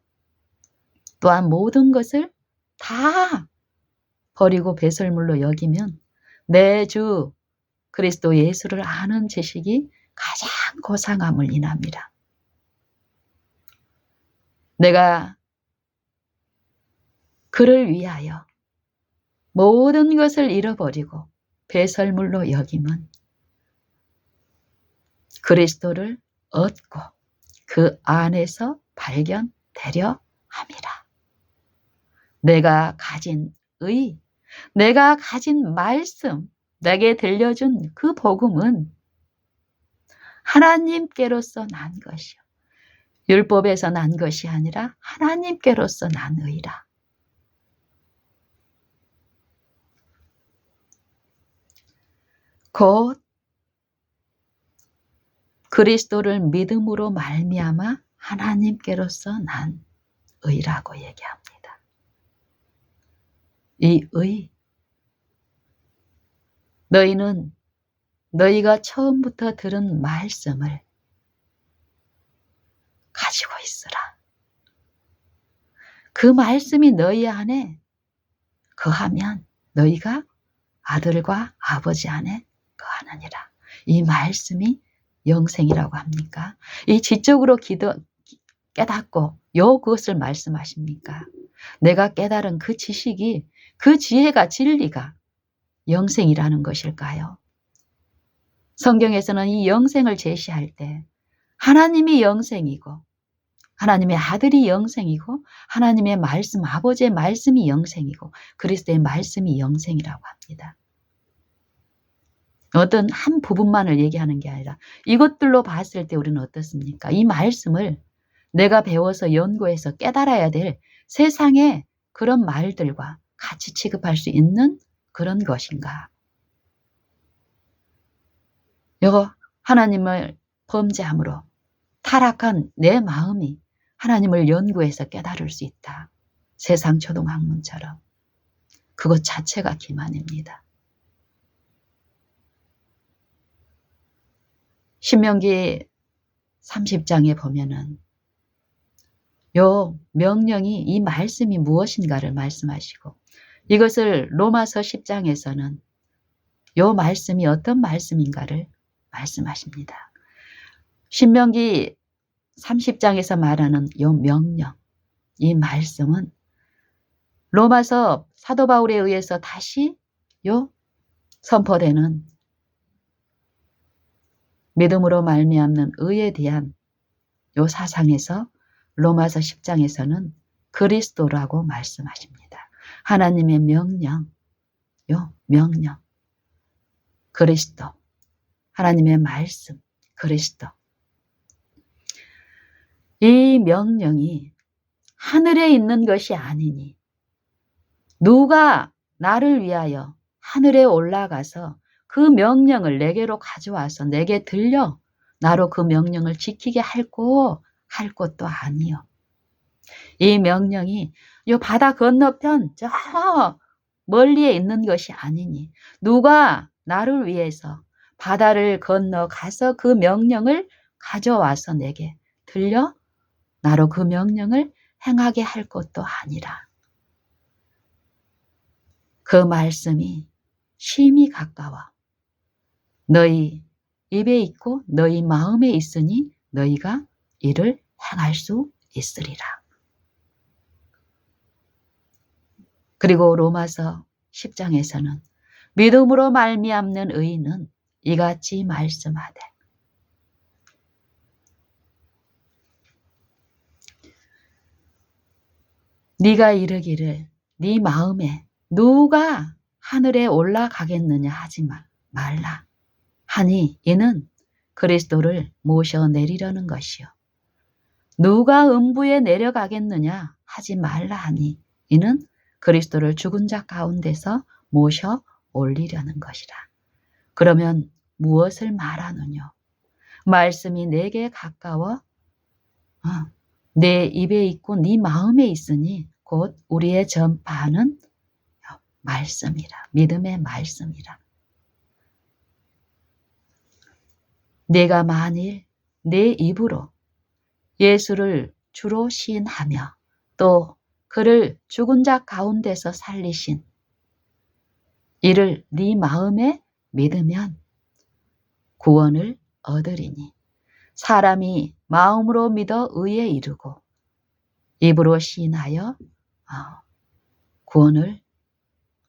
또한 모든 것을 다 버리고 배설물로 여기면 내 주 그리스도 예수를 아는 지식이 가장 고상함을 인합니다. 내가 그를 위하여 모든 것을 잃어버리고 배설물로 여김은 그리스도를 얻고 그 안에서 발견되려 함이라. 내가 가진 의, 내가 가진 말씀, 내게 들려준 그 복음은 하나님께로서 난 것이요. 율법에서 난 것이 아니라 하나님께로서 난 의라. 곧 그리스도를 믿음으로 말미암아 하나님께로서 난 의라고 얘기합니다. 이 의, 너희는 너희가 처음부터 들은 말씀을 가지고 있으라. 그 말씀이 너희 안에 거하면 너희가 아들과 아버지 안에 거하느니라. 이 말씀이 영생이라고 합니까? 이 지적으로 깨닫고 그것을 말씀하십니까? 내가 깨달은 그 지식이, 그 지혜가, 진리가 영생이라는 것일까요? 성경에서는 이 영생을 제시할 때 하나님이 영생이고 하나님의 아들이 영생이고 하나님의 말씀, 아버지의 말씀이 영생이고 그리스도의 말씀이 영생이라고 합니다. 어떤 한 부분만을 얘기하는 게 아니라 이것들로 봤을 때 우리는 어떻습니까? 이 말씀을 내가 배워서 연구해서 깨달아야 될 세상의 그런 말들과 같이 취급할 수 있는 그런 것인가? 하나님을 범죄함으로 타락한 내 마음이 하나님을 연구해서 깨달을 수 있다. 세상 초등학문처럼. 그것 자체가 기만입니다. 신명기 30장에 보면은 요 명령이, 이 말씀이 무엇인가를 말씀하시고 이것을 로마서 10장에서는 요 말씀이 어떤 말씀인가를 말씀하십니다. 신명기 30장에서 말하는 요 명령, 이 말씀은 로마서 사도 바울에 의해서 다시 요 선포되는 믿음으로 말미암는 의에 대한 요 사상에서 로마서 10장에서는 그리스도라고 말씀하십니다. 하나님의 명령, 요 명령, 그리스도, 하나님의 말씀, 그리스도. 이 명령이 하늘에 있는 것이 아니니 누가 나를 위하여 하늘에 올라가서 그 명령을 내게로 가져와서 내게 들려 나로 그 명령을 지키게 할 것도 아니요. 이 명령이 요 바다 건너편 저 멀리에 있는 것이 아니니 누가 나를 위해서 바다를 건너 가서 그 명령을 가져와서 내게 들려 나로 그 명령을 행하게 할 것도 아니라 그 말씀이 심히 가까워 너희 입에 있고 너희 마음에 있으니 너희가 이를 행할 수 있으리라. 그리고 로마서 10장에서는 믿음으로 말미암는 의인은 이같이 말씀하되 네가 이르기를 네 마음에 누가 하늘에 올라가겠느냐 하지 말라 하니 이는 그리스도를 모셔내리려는 것이요. 누가 음부에 내려가겠느냐 하지 말라 하니 이는 그리스도를 죽은 자 가운데서 모셔 올리려는 것이라. 그러면 무엇을 말하느냐? 말씀이 내게 가까워 내 입에 있고 네 마음에 있으니 곧 우리의 전파하는 말씀이라. 믿음의 말씀이라. 네가 만일 내 입으로 예수를 주로 시인하며 또 그를 죽은 자 가운데서 살리신 이를 네 마음에 믿으면 구원을 얻으리니 사람이 마음으로 믿어 의에 이르고 입으로 시인하여 구원을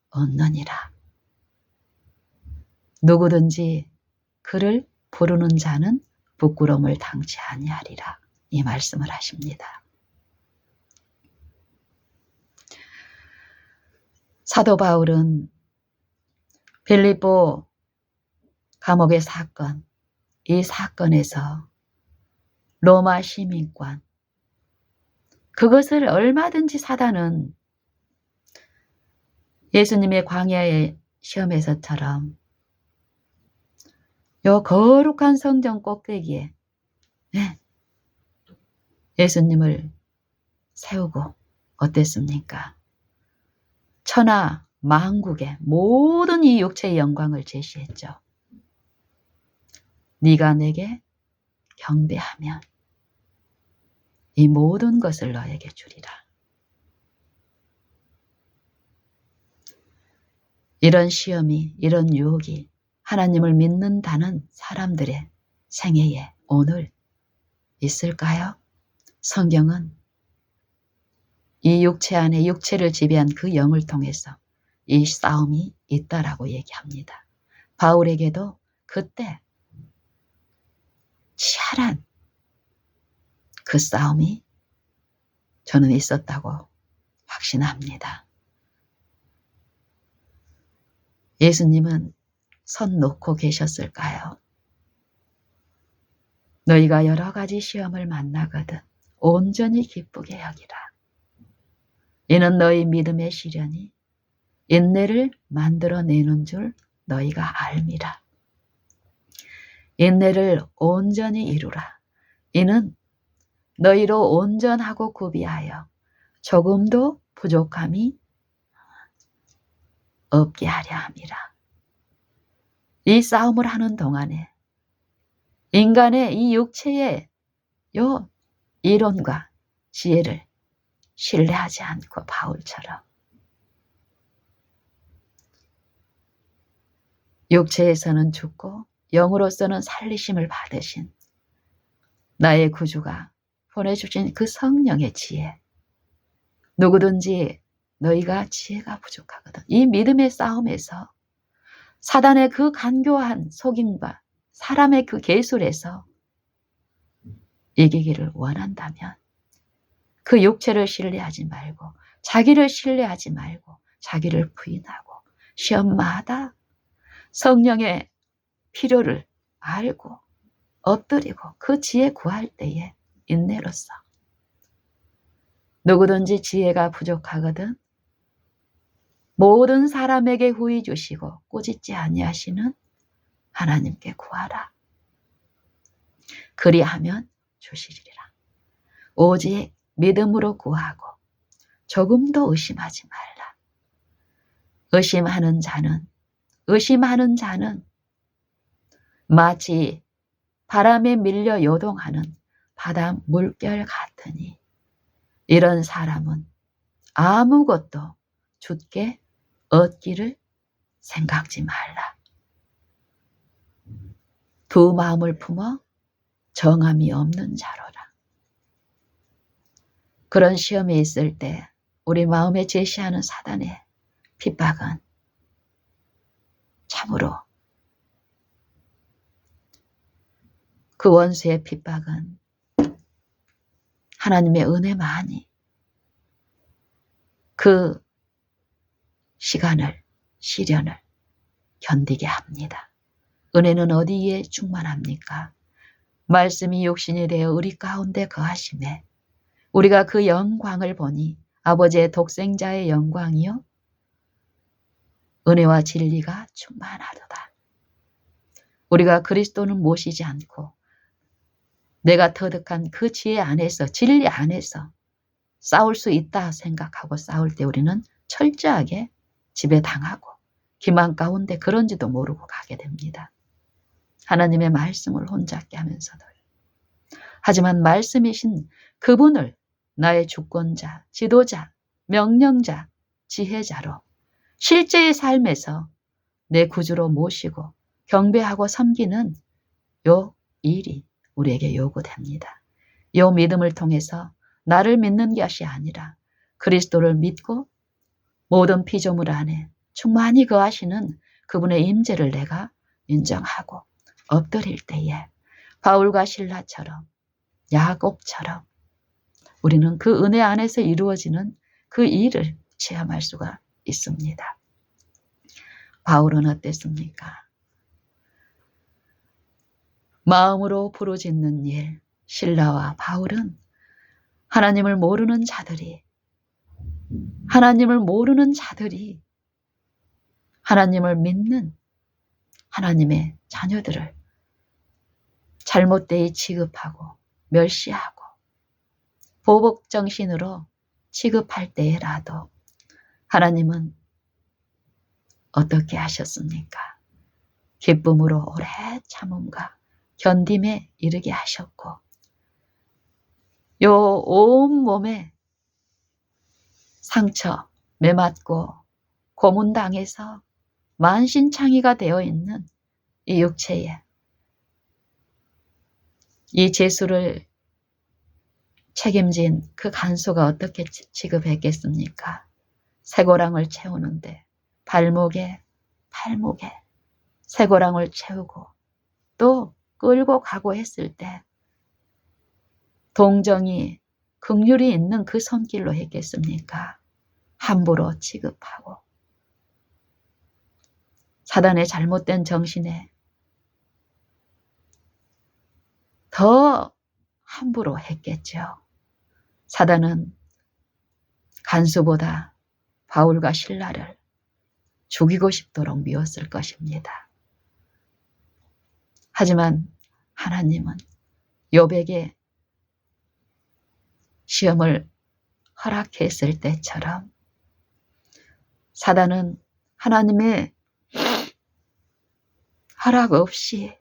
얻느니라. 누구든지 그를 부르는 자는 부끄러움을 당치 아니하리라. 이 말씀을 하십니다. 사도 바울은 빌립보 감옥의 사건, 이 사건에서 로마 시민권, 그것을 얼마든지 사단은 예수님의 광야의 시험에서처럼 요 거룩한 성전 꼭대기에 예수님을 세우고 어땠습니까? 천하 만국의 모든 이 육체의 영광을 제시했죠. 네가 내게 경배하면 이 모든 것을 너에게 주리라. 이런 시험이, 이런 유혹이 하나님을 믿는다는 사람들의 생애에 오늘 있을까요? 성경은 이 육체 안에 육체를 지배한 그 영을 통해서 이 싸움이 있다라고 얘기합니다. 바울에게도 그때 치열한 그 싸움이 저는 있었다고 확신합니다. 예수님은 손 놓고 계셨을까요? 너희가 여러 가지 시험을 만나거든 온전히 기쁘게 여기라. 이는 너희 믿음의 시련이 인내를 만들어내는 줄 너희가 알미라. 인내를 온전히 이루라. 이는 너희로 온전하고 구비하여 조금도 부족함이 없게 하려 함이라. 이 싸움을 하는 동안에 인간의 이 육체의 요 이론과 지혜를 신뢰하지 않고 바울처럼 육체에서는 죽고 영으로서는 살리심을 받으신 나의 구주가 보내주신 그 성령의 지혜, 누구든지 너희가 지혜가 부족하거든. 이 믿음의 싸움에서 사단의 그 간교한 속임과 사람의 그 계술에서 이기기를 원한다면 그 육체를 신뢰하지 말고 자기를 신뢰하지 말고 자기를 부인하고 시험마다 성령의 필요를 알고 엎드리고 그 지혜 구할 때에 인내로써 누구든지 지혜가 부족하거든 모든 사람에게 후히 주시고 꾸짖지 아니하시는 하나님께 구하라. 그리하면 주시리라. 오직 믿음으로 구하고 조금도 의심하지 말라. 의심하는 자는 마치 바람에 밀려 요동하는 바다 물결 같으니 이런 사람은 아무것도 주께 얻기를 생각지 말라. 두 마음을 품어 정함이 없는 자로라. 그런 시험이 있을 때 우리 마음에 제시하는 사단의 핍박은 참으로 그 원수의 핍박은 하나님의 은혜만이 그 시간을 시련을 견디게 합니다. 은혜는 어디에 충만합니까? 말씀이 육신이 되어 우리 가운데 거하심에 우리가 그 영광을 보니 아버지의 독생자의 영광이요 은혜와 진리가 충만하도다. 우리가 그리스도는 모시지 않고 내가 터득한 그 지혜 안에서 진리 안에서 싸울 수 있다 생각하고 싸울 때 우리는 철저하게 지배당하고 기만 가운데 그런지도 모르고 가게 됩니다. 하나님의 말씀을 혼잡게 하면서도 하지만 말씀이신 그분을 나의 주권자, 지도자, 명령자, 지혜자로 실제의 삶에서 내 구주로 모시고 경배하고 섬기는 요 일이 우리에게 요구됩니다. 요 믿음을 통해서 나를 믿는 것이 아니라 그리스도를 믿고 모든 피조물 안에 충만히 거하시는 그분의 임재를 내가 인정하고 엎드릴 때에 바울과 실라처럼 야곱처럼 우리는 그 은혜 안에서 이루어지는 그 일을 체험할 수가 있습니다. 바울은 어땠습니까? 마음으로 부르짖는 일, 실라와 바울은 하나님을 모르는 자들이 하나님을 믿는 하나님의 자녀들을 잘못되이 취급하고 멸시하고 보복정신으로 취급할 때라도 하나님은 어떻게 하셨습니까? 기쁨으로 오래 참음과 견딤에 이르게 하셨고 요 온몸에 상처, 매맞고 고문당해서 만신창이가 되어 있는 이 육체에 이 제수를 책임진 그 간수가 어떻게 취급했겠습니까? 쇠고랑을 채우는데 발목에 쇠고랑을 채우고 또 끌고 가고 했을 때 동정이 긍휼이 있는 그 손길로 했겠습니까? 함부로 취급하고 사단의 잘못된 정신에 더 함부로 했겠죠. 사단은 간수보다 바울과 실라를 죽이고 싶도록 미웠을 것입니다. 하지만 하나님은 욥에게 시험을 허락했을 때처럼 사단은 하나님의 허락 없이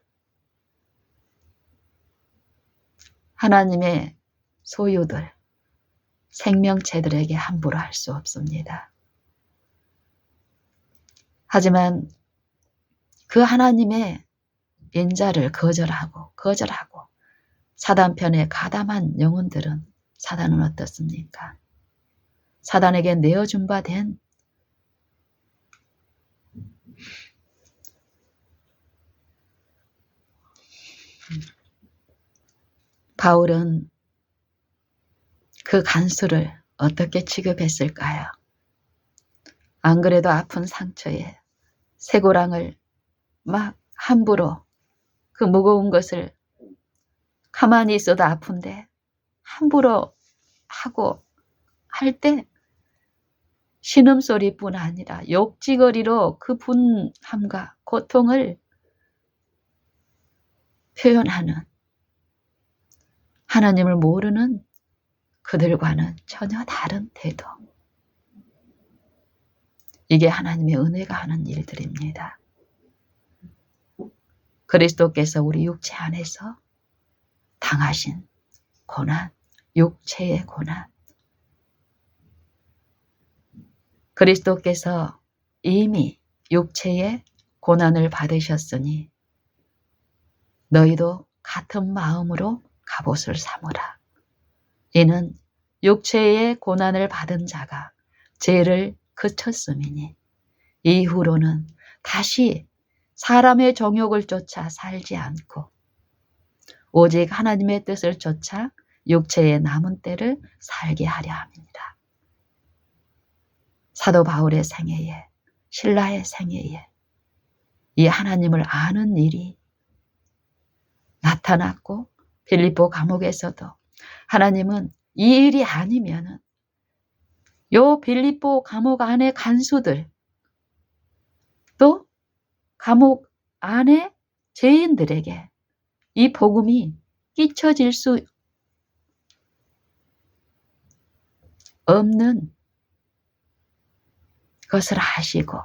하나님의 소유들, 생명체들에게 함부로 할 수 없습니다. 하지만 그 하나님의 인자를 거절하고 사단 편에 가담한 영혼들은 사단은 어떻습니까? 사단에게 내어준 바 된 바울은 그 간수를 어떻게 취급했을까요? 안 그래도 아픈 상처에 쇠고랑을 막 함부로 그 무거운 것을 가만히 있어도 아픈데 함부로 하고 할 때 신음소리뿐 아니라 욕지거리로 그 분함과 고통을 표현하는 하나님을 모르는 그들과는 전혀 다른 태도. 이게 하나님의 은혜가 하는 일들입니다. 그리스도께서 우리 육체 안에서 당하신 고난, 육체의 고난. 그리스도께서 이미 육체의 고난을 받으셨으니 너희도 같은 마음으로 갑옷을 삼으라. 이는 육체의 고난을 받은 자가 죄를 그쳤음이니 이후로는 다시 사람의 정욕을 쫓아 살지 않고 오직 하나님의 뜻을 쫓아 육체의 남은 때를 살게 하려 함이니라. 사도 바울의 생애에 실라의 생애에 이 하나님을 아는 일이 나타났고 빌립보 감옥에서도 하나님은 이 일이 아니면은 요 빌립보 감옥 안의 간수들 또 감옥 안의 죄인들에게 이 복음이 끼쳐질 수 없는 것을 아시고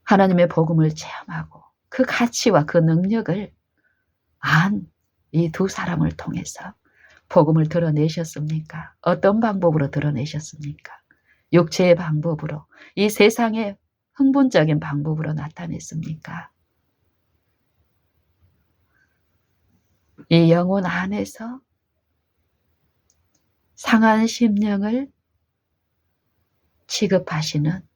하나님의 복음을 체험하고 그 가치와 그 능력을 안 이 두 사람을 통해서 복음을 드러내셨습니까? 어떤 방법으로 드러내셨습니까? 육체의 방법으로, 이 세상의 흥분적인 방법으로 나타냈습니까? 이 영혼 안에서 상한 심령을 취급하시는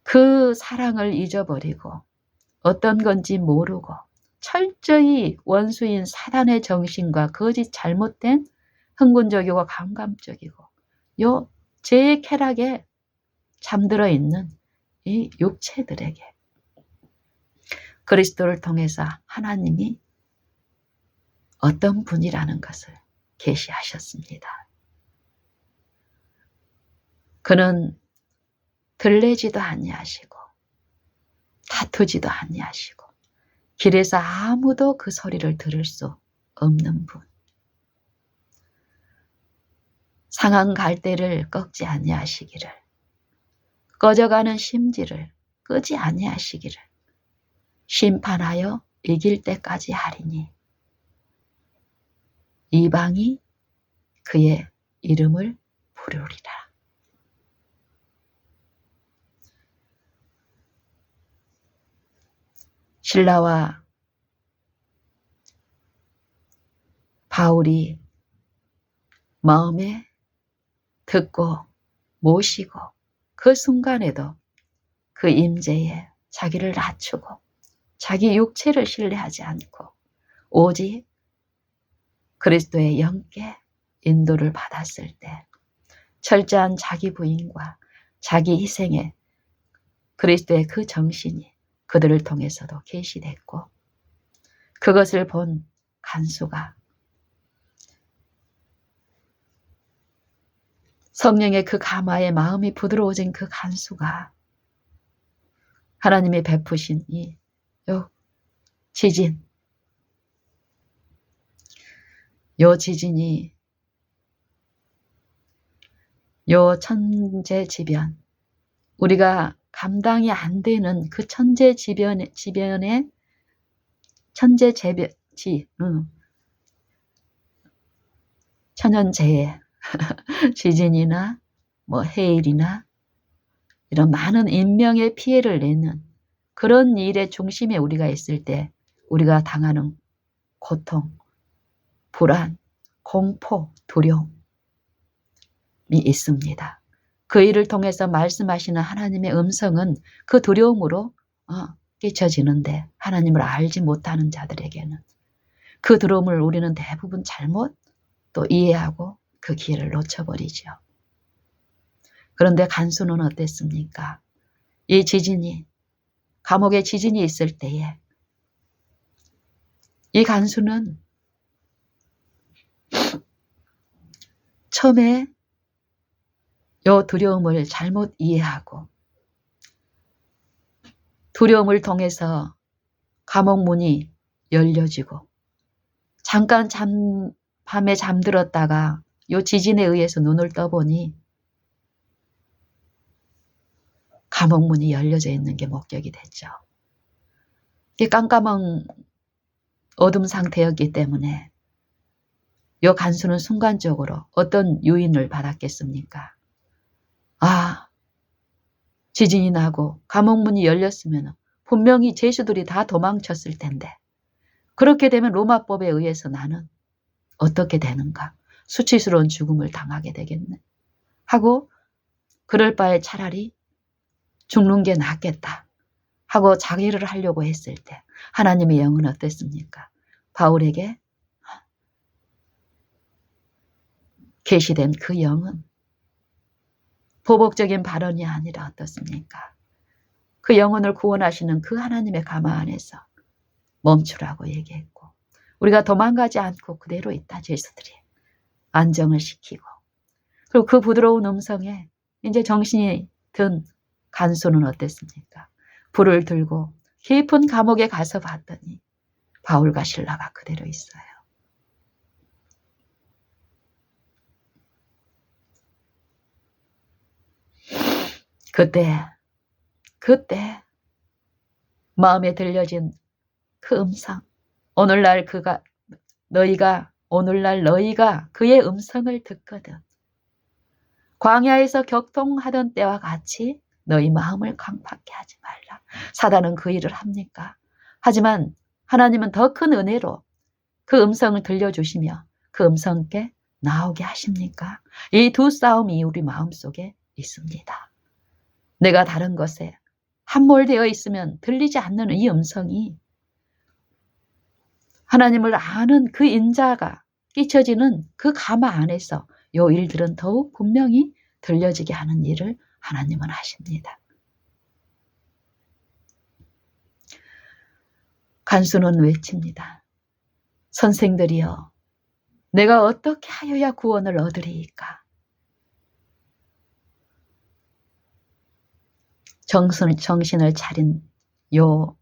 그 사랑을 잊어버리고 어떤 건지 모르고 철저히 원수인 사단의 정신과 거짓 잘못된 흥분적이고 감감적이고 요 죄의 쾌락에 잠들어 있는 이 육체들에게 그리스도를 통해서 하나님이 어떤 분이라는 것을 계시하셨습니다. 그는 들레지도 아니하시고 다투지도 아니하시고 길에서 아무도 그 소리를 들을 수 없는 분. 상한 갈대를 꺾지 아니하시기를, 꺼져가는 심지를 끄지 아니하시기를, 심판하여 이길 때까지 하리니 이방이 그의 이름을 부르리라. 실라와 바울이 마음에 듣고 모시고 그 순간에도 그 임재에 자기를 낮추고 자기 육체를 신뢰하지 않고 오직 그리스도의 영께 인도를 받았을 때 철저한 자기 부인과 자기 희생에 그리스도의 그 정신이 그들을 통해서도 계시됐고 그것을 본 간수가 성령의 그 가마에 마음이 부드러워진 그 간수가 하나님이 베푸신 이 지진, 요 지진이 요 천재지변, 우리가 감당이 안 되는 그 천재지변의 천연재해, 지진이나 뭐 해일이나 이런 많은 인명의 피해를 내는 그런 일의 중심에 우리가 있을 때 우리가 당하는 고통, 불안, 공포, 두려움이 있습니다. 그 일을 통해서 말씀하시는 하나님의 음성은 그 두려움으로 끼쳐지는데 하나님을 알지 못하는 자들에게는 그 두려움을 우리는 대부분 잘못 또 이해하고 그 기회를 놓쳐버리죠. 그런데 간수는 어땠습니까? 이 지진이, 감옥에 지진이 있을 때에 이 간수는 처음에 요 두려움을 잘못 이해하고 두려움을 통해서 감옥 문이 열려지고 잠깐 밤에 잠들었다가 요 지진에 의해서 눈을 떠보니 감옥 문이 열려져 있는 게 목격이 됐죠. 이게 깜깜한 어둠 상태였기 때문에 요 간수는 순간적으로 어떤 유인을 받았겠습니까? 지진이 나고 감옥 문이 열렸으면 분명히 죄수들이 다 도망쳤을 텐데 그렇게 되면 로마법에 의해서 나는 어떻게 되는가? 수치스러운 죽음을 당하게 되겠네. 하고 그럴 바에 차라리 죽는 게 낫겠다 하고 자기를 하려고 했을 때 하나님의 영은 어땠습니까? 바울에게 계시된 그 영은 보복적인 발언이 아니라 어떻습니까? 그 영혼을 구원하시는 그 하나님의 가마 안에서 멈추라고 얘기했고 우리가 도망가지 않고 그대로 있다 죄수들이 안정을 시키고 그리고 그 부드러운 음성에 이제 정신이 든 간수는 어땠습니까? 불을 들고 깊은 감옥에 가서 봤더니 바울과 실라가 그대로 있어요. 그때 마음에 들려진 그 음성, 오늘날 너희가 그의 음성을 듣거든 광야에서 격통하던 때와 같이 너희 마음을 강팍케 하지 말라. 사단은 그 일을 합니까? 하지만 하나님은 더 큰 은혜로 그 음성을 들려주시며 그 음성께 나오게 하십니까? 이 두 싸움이 우리 마음속에 있습니다. 내가 다른 것에 함몰되어 있으면 들리지 않는 이 음성이 하나님을 아는 그 인자가 끼쳐지는 그 가마 안에서 이 일들은 더욱 분명히 들려지게 하는 일을 하나님은 하십니다. 간수는 외칩니다. 선생들이여, 내가 어떻게 하여야 구원을 얻으리이까? 정신을 차린 요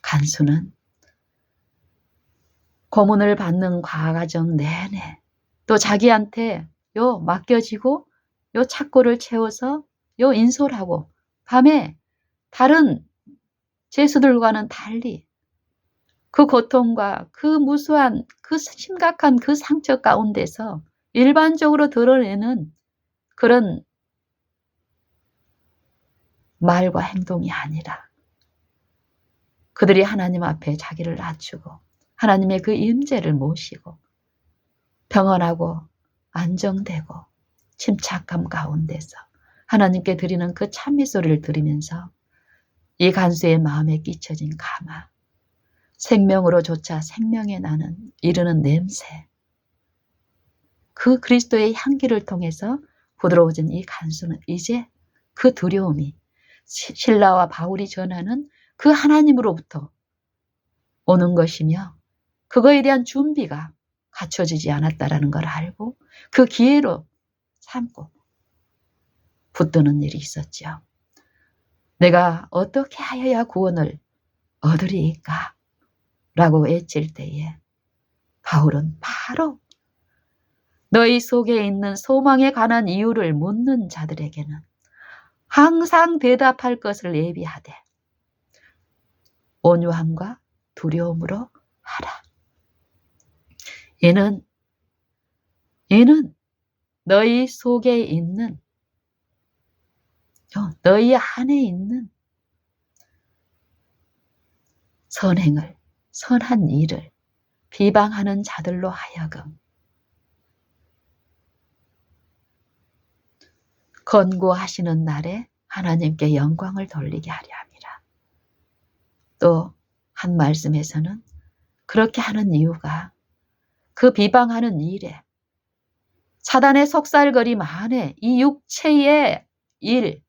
간수는 고문을 받는 과정 내내 또 자기한테 요 맡겨지고 요 착고를 채워서 요 인솔하고 밤에 다른 죄수들과는 달리 그 고통과 그 무수한 그 심각한 그 상처 가운데서 일반적으로 드러내는 그런 말과 행동이 아니라 그들이 하나님 앞에 자기를 낮추고 하나님의 그 임재를 모시고 평안하고 안정되고 침착함 가운데서 하나님께 드리는 그 찬미 소리를 들으면서 이 간수의 마음에 끼쳐진 가마, 생명으로조차 생명에 나는 이르는 냄새, 그 그리스도의 향기를 통해서 부드러워진 이 간수는 이제 그 두려움이 실라와 바울이 전하는 그 하나님으로부터 오는 것이며 그거에 대한 준비가 갖춰지지 않았다라는 걸 알고 그 기회로 삼고 붙드는 일이 있었죠. 내가 어떻게 하여야 구원을 얻으리이까? 라고 외칠 때에 바울은 바로 너희 속에 있는 소망에 관한 이유를 묻는 자들에게는 항상 대답할 것을 예비하되 온유함과 두려움으로 하라. 이는 너희 속에 있는 너희 안에 있는 선행을 선한 일을 비방하는 자들로 하여금 권고하시는 날에 하나님께 영광을 돌리게 하려 함이라. 또 한 말씀에서는 그렇게 하는 이유가 그 비방하는 일에 사단의 속살거림 안에 이 육체의 일,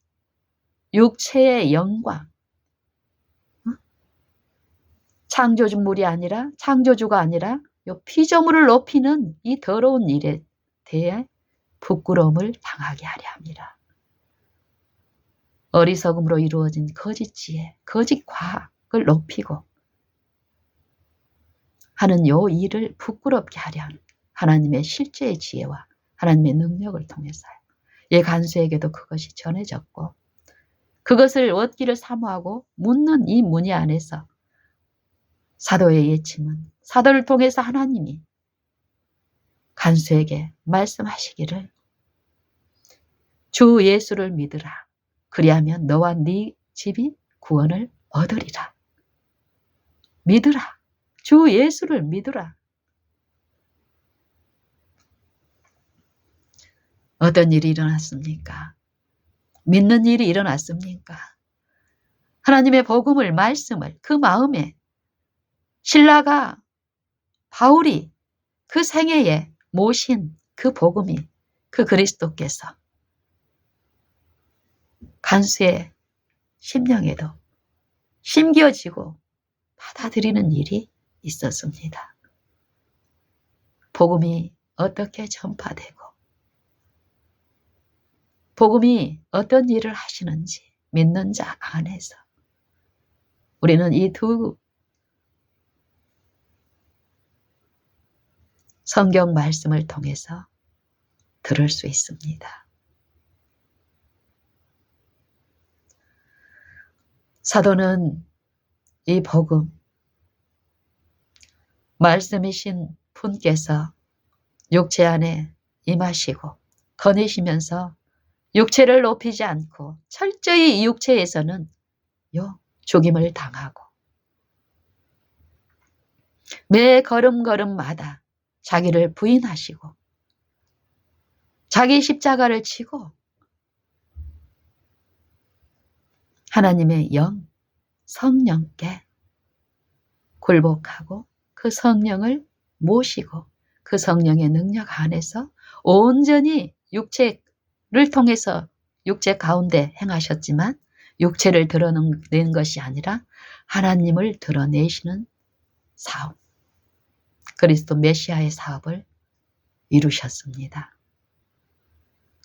육체의 영광, 창조주물이 아니라 창조주가 아니라 요 피조물을 높이는 이 더러운 일에 대해 부끄러움을 당하게 하려 합니다. 어리석음으로 이루어진 거짓 지혜, 거짓 과학을 높이고 하는 요 일을 부끄럽게 하려 하는 하나님의 실제의 지혜와 하나님의 능력을 통해서요. 이 간수에게도 그것이 전해졌고 그것을 얻기를 사모하고 묻는 이 문의 안에서 사도의 예침은 사도를 통해서 하나님이 간수에게 말씀하시기를 주 예수를 믿으라. 그리하면 너와 네 집이 구원을 얻으리라. 믿으라. 주 예수를 믿으라. 어떤 일이 일어났습니까? 믿는 일이 일어났습니까? 하나님의 복음을 말씀을 그 마음에 신라가 바울이 그 생애에 모신 그 복음이 그 그리스도께서 간수의 심령에도 심겨지고 받아들이는 일이 있었습니다. 복음이 어떻게 전파되고 복음이 어떤 일을 하시는지 믿는 자 안에서 우리는 이 두 성경 말씀을 통해서 들을 수 있습니다. 사도는 이 복음, 말씀이신 분께서 육체 안에 임하시고 거니시면서 육체를 높이지 않고 철저히 이 육체에서는 죽임을 당하고 매 걸음걸음마다 자기를 부인하시고 자기 십자가를 치고 하나님의 영, 성령께 굴복하고 그 성령을 모시고 그 성령의 능력 안에서 온전히 육체를 통해서 육체 가운데 행하셨지만 육체를 드러낸 것이 아니라 하나님을 드러내시는 사업, 그리스도 메시아의 사업을 이루셨습니다.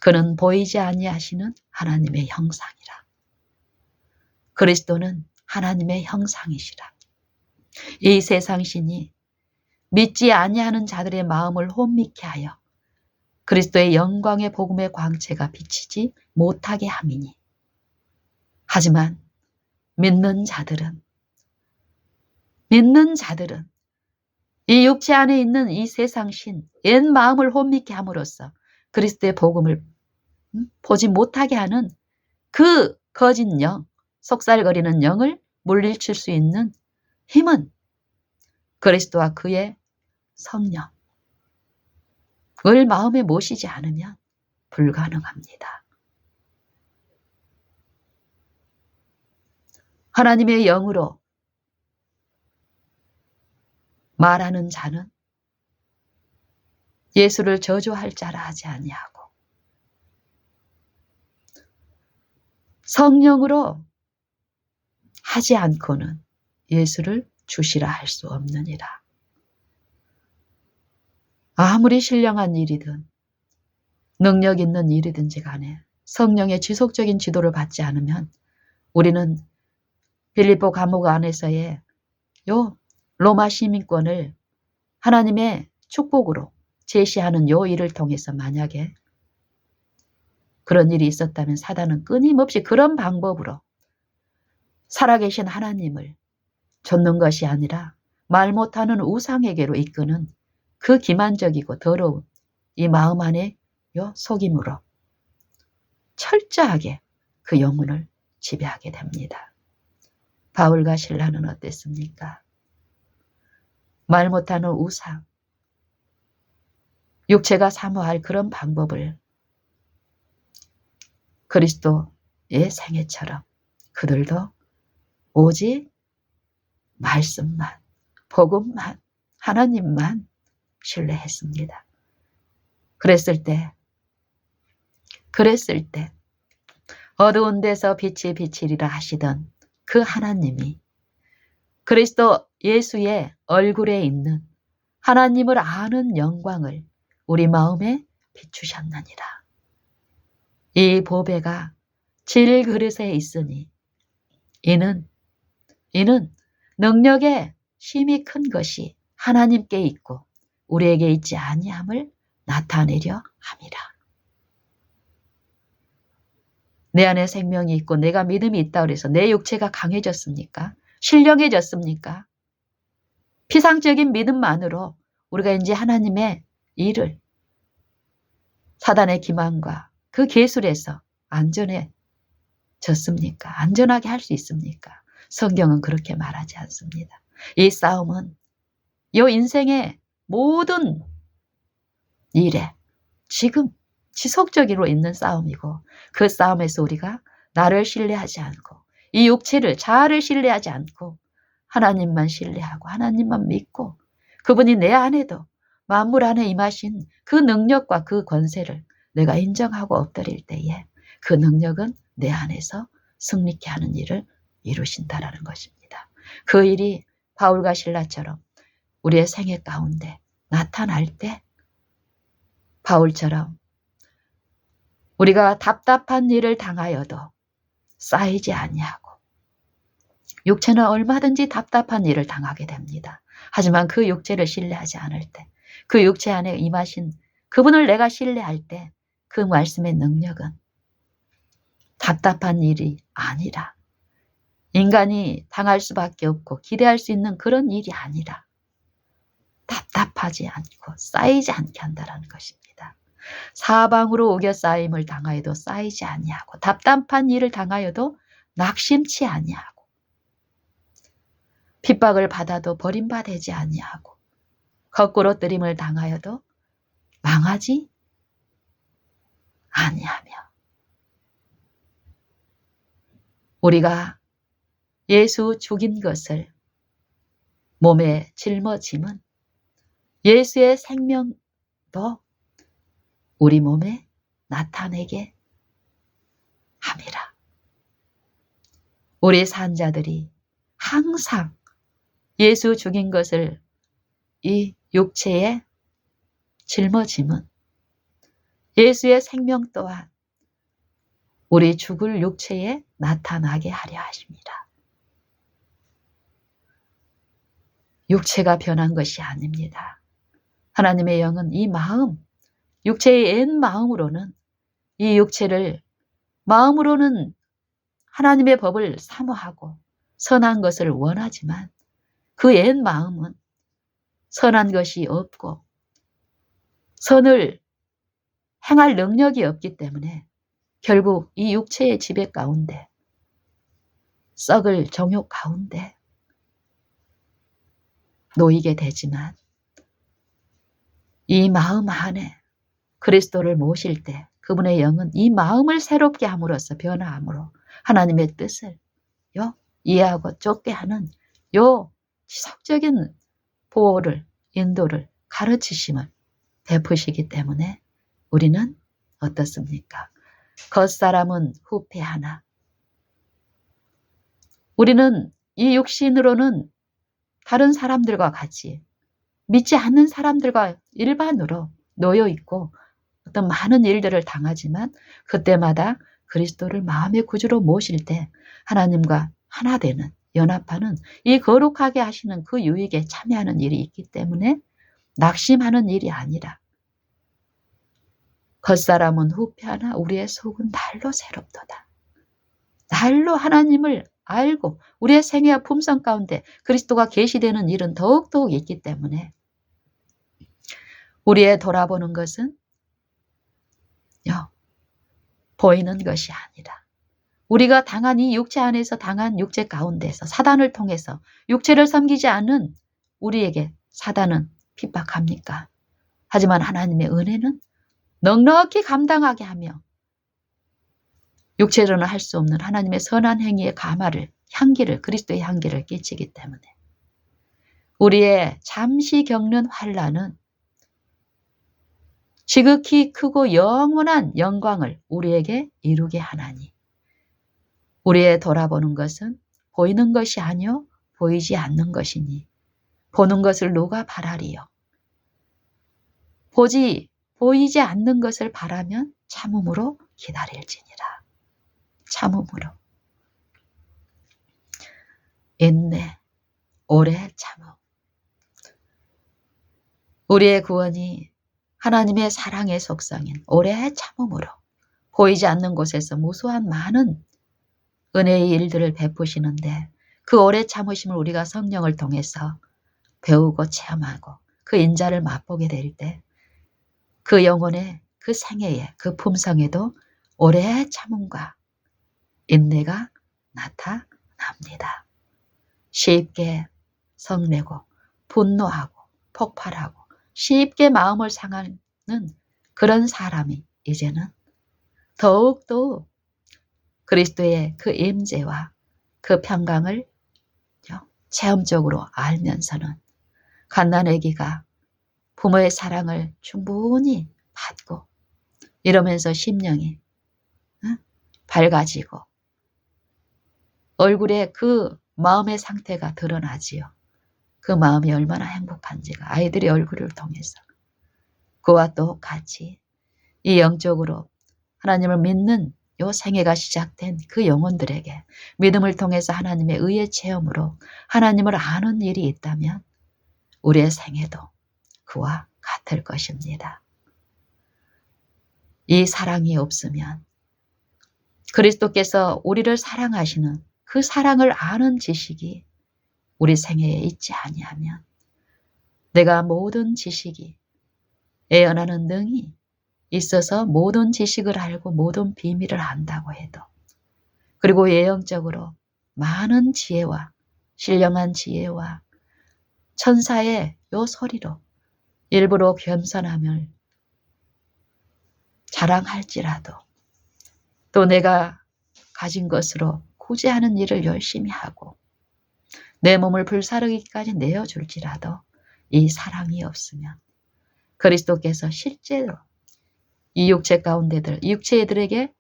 그는 보이지 아니하시는 하나님의 형상이라. 그리스도는 하나님의 형상이시라. 이 세상 신이 믿지 아니하는 자들의 마음을 혼미케 하여 그리스도의 영광의 복음의 광채가 비치지 못하게 함이니, 하지만 믿는 자들은 이 육체 안에 있는 이 세상 신, 옛 마음을 혼미케 함으로써 그리스도의 복음을 보지 못하게 하는 그 거짓 영, 속살거리는 영을 물리칠 수 있는 힘은 그리스도와 그의 성령을 마음에 모시지 않으면 불가능합니다. 하나님의 영으로 말하는 자는 예수를 저주할 자라 하지 아니하고 성령으로 하지 않고는 예수를 주시라 할 수 없느니라. 아무리 신령한 일이든 능력 있는 일이든지 간에 성령의 지속적인 지도를 받지 않으면 우리는 빌립보 감옥 안에서의 로마 시민권을 하나님의 축복으로 제시하는 요 일을 통해서 만약에 그런 일이 있었다면 사단은 끊임없이 그런 방법으로 살아계신 하나님을 좇는 것이 아니라 말 못하는 우상에게로 이끄는 그 기만적이고 더러운 이 마음 안에 속임으로 철저하게 그 영혼을 지배하게 됩니다. 바울과 실라는 어땠습니까? 말 못하는 우상, 육체가 사모할 그런 방법을 그리스도의 생애처럼 그들도 오직 말씀만, 복음만, 하나님만 신뢰했습니다. 그랬을 때 어두운 데서 빛이 비치리라 하시던 그 하나님이 그리스도 예수의 얼굴에 있는 하나님을 아는 영광을 우리 마음에 비추셨느니라. 이 보배가 질그릇에 있으니 이는 능력의 힘이 큰 것이 하나님께 있고 우리에게 있지 아니함을 나타내려 함이라. 내 안에 생명이 있고 내가 믿음이 있다 그래서 내 육체가 강해졌습니까? 신령해졌습니까? 피상적인 믿음만으로 우리가 이제 하나님의 일을 사단의 기만과 그 계술에서 안전해졌습니까? 안전하게 할 수 있습니까? 성경은 그렇게 말하지 않습니다. 이 싸움은 이 인생의 모든 일에 지금 지속적으로 있는 싸움이고 그 싸움에서 우리가 나를 신뢰하지 않고 이 육체를 자아를 신뢰하지 않고 하나님만 신뢰하고 하나님만 믿고 그분이 내 안에도 만물 안에 임하신 그 능력과 그 권세를 내가 인정하고 엎드릴 때에 그 능력은 내 안에서 승리케 하는 일을 이루신다라는 것입니다. 그 일이 바울과 실라처럼 우리의 생애 가운데 나타날 때 바울처럼 우리가 답답한 일을 당하여도 쌓이지 아니하고 육체는 얼마든지 답답한 일을 당하게 됩니다. 하지만 그 육체를 신뢰하지 않을 때 그 육체 안에 임하신 그분을 내가 신뢰할 때 그 말씀의 능력은 답답한 일이 아니라 인간이 당할 수밖에 없고 기대할 수 있는 그런 일이 아니라 답답하지 않고 쌓이지 않게 한다는 것입니다. 사방으로 오겨 쌓임을 당하여도 쌓이지 아니하고 답답한 일을 당하여도 낙심치 아니하고 핍박을 받아도 버림받지 아니하고 거꾸로 뜨림을 당하여도 망하지 아니하며 우리가 예수 죽인 것을 몸에 짊어짐은 예수의 생명도 우리 몸에 나타내게 함이라. 우리 산자들이 항상 예수 죽인 것을 이 육체에 짊어짐은 예수의 생명 또한 우리 죽을 육체에 나타나게 하려 하십니다. 육체가 변한 것이 아닙니다. 하나님의 영은 이 마음, 육체의 옛 마음으로는 이 육체를 마음으로는 하나님의 법을 사모하고 선한 것을 원하지만 그 옛 마음은 선한 것이 없고 선을 행할 능력이 없기 때문에 결국 이 육체의 지배 가운데 썩을 정욕 가운데 놓이게 되지만 이 마음 안에 그리스도를 모실 때 그분의 영은 이 마음을 새롭게 함으로써 변화함으로 하나님의 뜻을 이해하고 쫓게 하는 요 지속적인 보호를 인도를 가르치심을 베푸시기 때문에 우리는 어떻습니까? 겉사람은 후패하나 우리는 이 육신으로는 다른 사람들과 같이 믿지 않는 사람들과 일반으로 놓여 있고 어떤 많은 일들을 당하지만 그때마다 그리스도를 마음의 구주로 모실 때 하나님과 하나 되는 연합하는 이 거룩하게 하시는 그 유익에 참여하는 일이 있기 때문에 낙심하는 일이 아니라 겉사람은 후패하나 우리의 속은 날로 새롭도다. 날로 하나님을 알고 우리의 생애와 품성 가운데 그리스도가 계시되는 일은 더욱더욱 있기 때문에 우리의 돌아보는 것은 보이는 것이 아니라 우리가 당한 이 육체 안에서 당한 육체 가운데서 사단을 통해서 육체를 섬기지 않는 우리에게 사단은 핍박합니까? 하지만 하나님의 은혜는 넉넉히 감당하게 하며 육체로는 할 수 없는 하나님의 선한 행위의 가마를 향기를 그리스도의 향기를 끼치기 때문에 우리의 잠시 겪는 환난은 지극히 크고 영원한 영광을 우리에게 이루게 하나니 우리의 돌아보는 것은 보이는 것이 아니요 보이지 않는 것이니 보는 것을 누가 바라리요. 보이지 않는 것을 바라면 참음으로 기다릴지니라. 참음으로. 인내, 오래 참음. 우리의 구원이 하나님의 사랑의 속성인 오래 참음으로 보이지 않는 곳에서 무수한 많은 은혜의 일들을 베푸시는데 그 오래 참으심을 우리가 성령을 통해서 배우고 체험하고 그 인자를 맛보게 될 때 그 영혼의 그 생애에 그 품성에도 오래 참음과 인내가 나타납니다. 쉽게 성내고 분노하고 폭발하고 쉽게 마음을 상하는 그런 사람이 이제는 더욱더 그리스도의 그 임재와 그 평강을 체험적으로 알면서는 갓난아기가 부모의 사랑을 충분히 받고 이러면서 심령이 밝아지고 얼굴에 그 마음의 상태가 드러나지요. 그 마음이 얼마나 행복한지가 아이들의 얼굴을 통해서 그와 똑같이 이 영적으로 하나님을 믿는 요 생애가 시작된 그 영혼들에게 믿음을 통해서 하나님의 의의 체험으로 하나님을 아는 일이 있다면 우리의 생애도 그와 같을 것입니다. 이 사랑이 없으면 그리스도께서 우리를 사랑하시는 그 사랑을 아는 지식이 우리 생애에 있지 아니하면 내가 모든 지식이 애언하는 능이 있어서 모든 지식을 알고 모든 비밀을 안다고 해도 그리고 예언적으로 많은 지혜와 신령한 지혜와 천사의 요 소리로 일부러 겸손함을 자랑할지라도 또 내가 가진 것으로 구제하는 일을 열심히 하고 내 몸을 불사르기까지 내어줄지라도 이 사랑이 없으면 그리스도께서 실제로 이 육체 가운데들, 이 육체들에게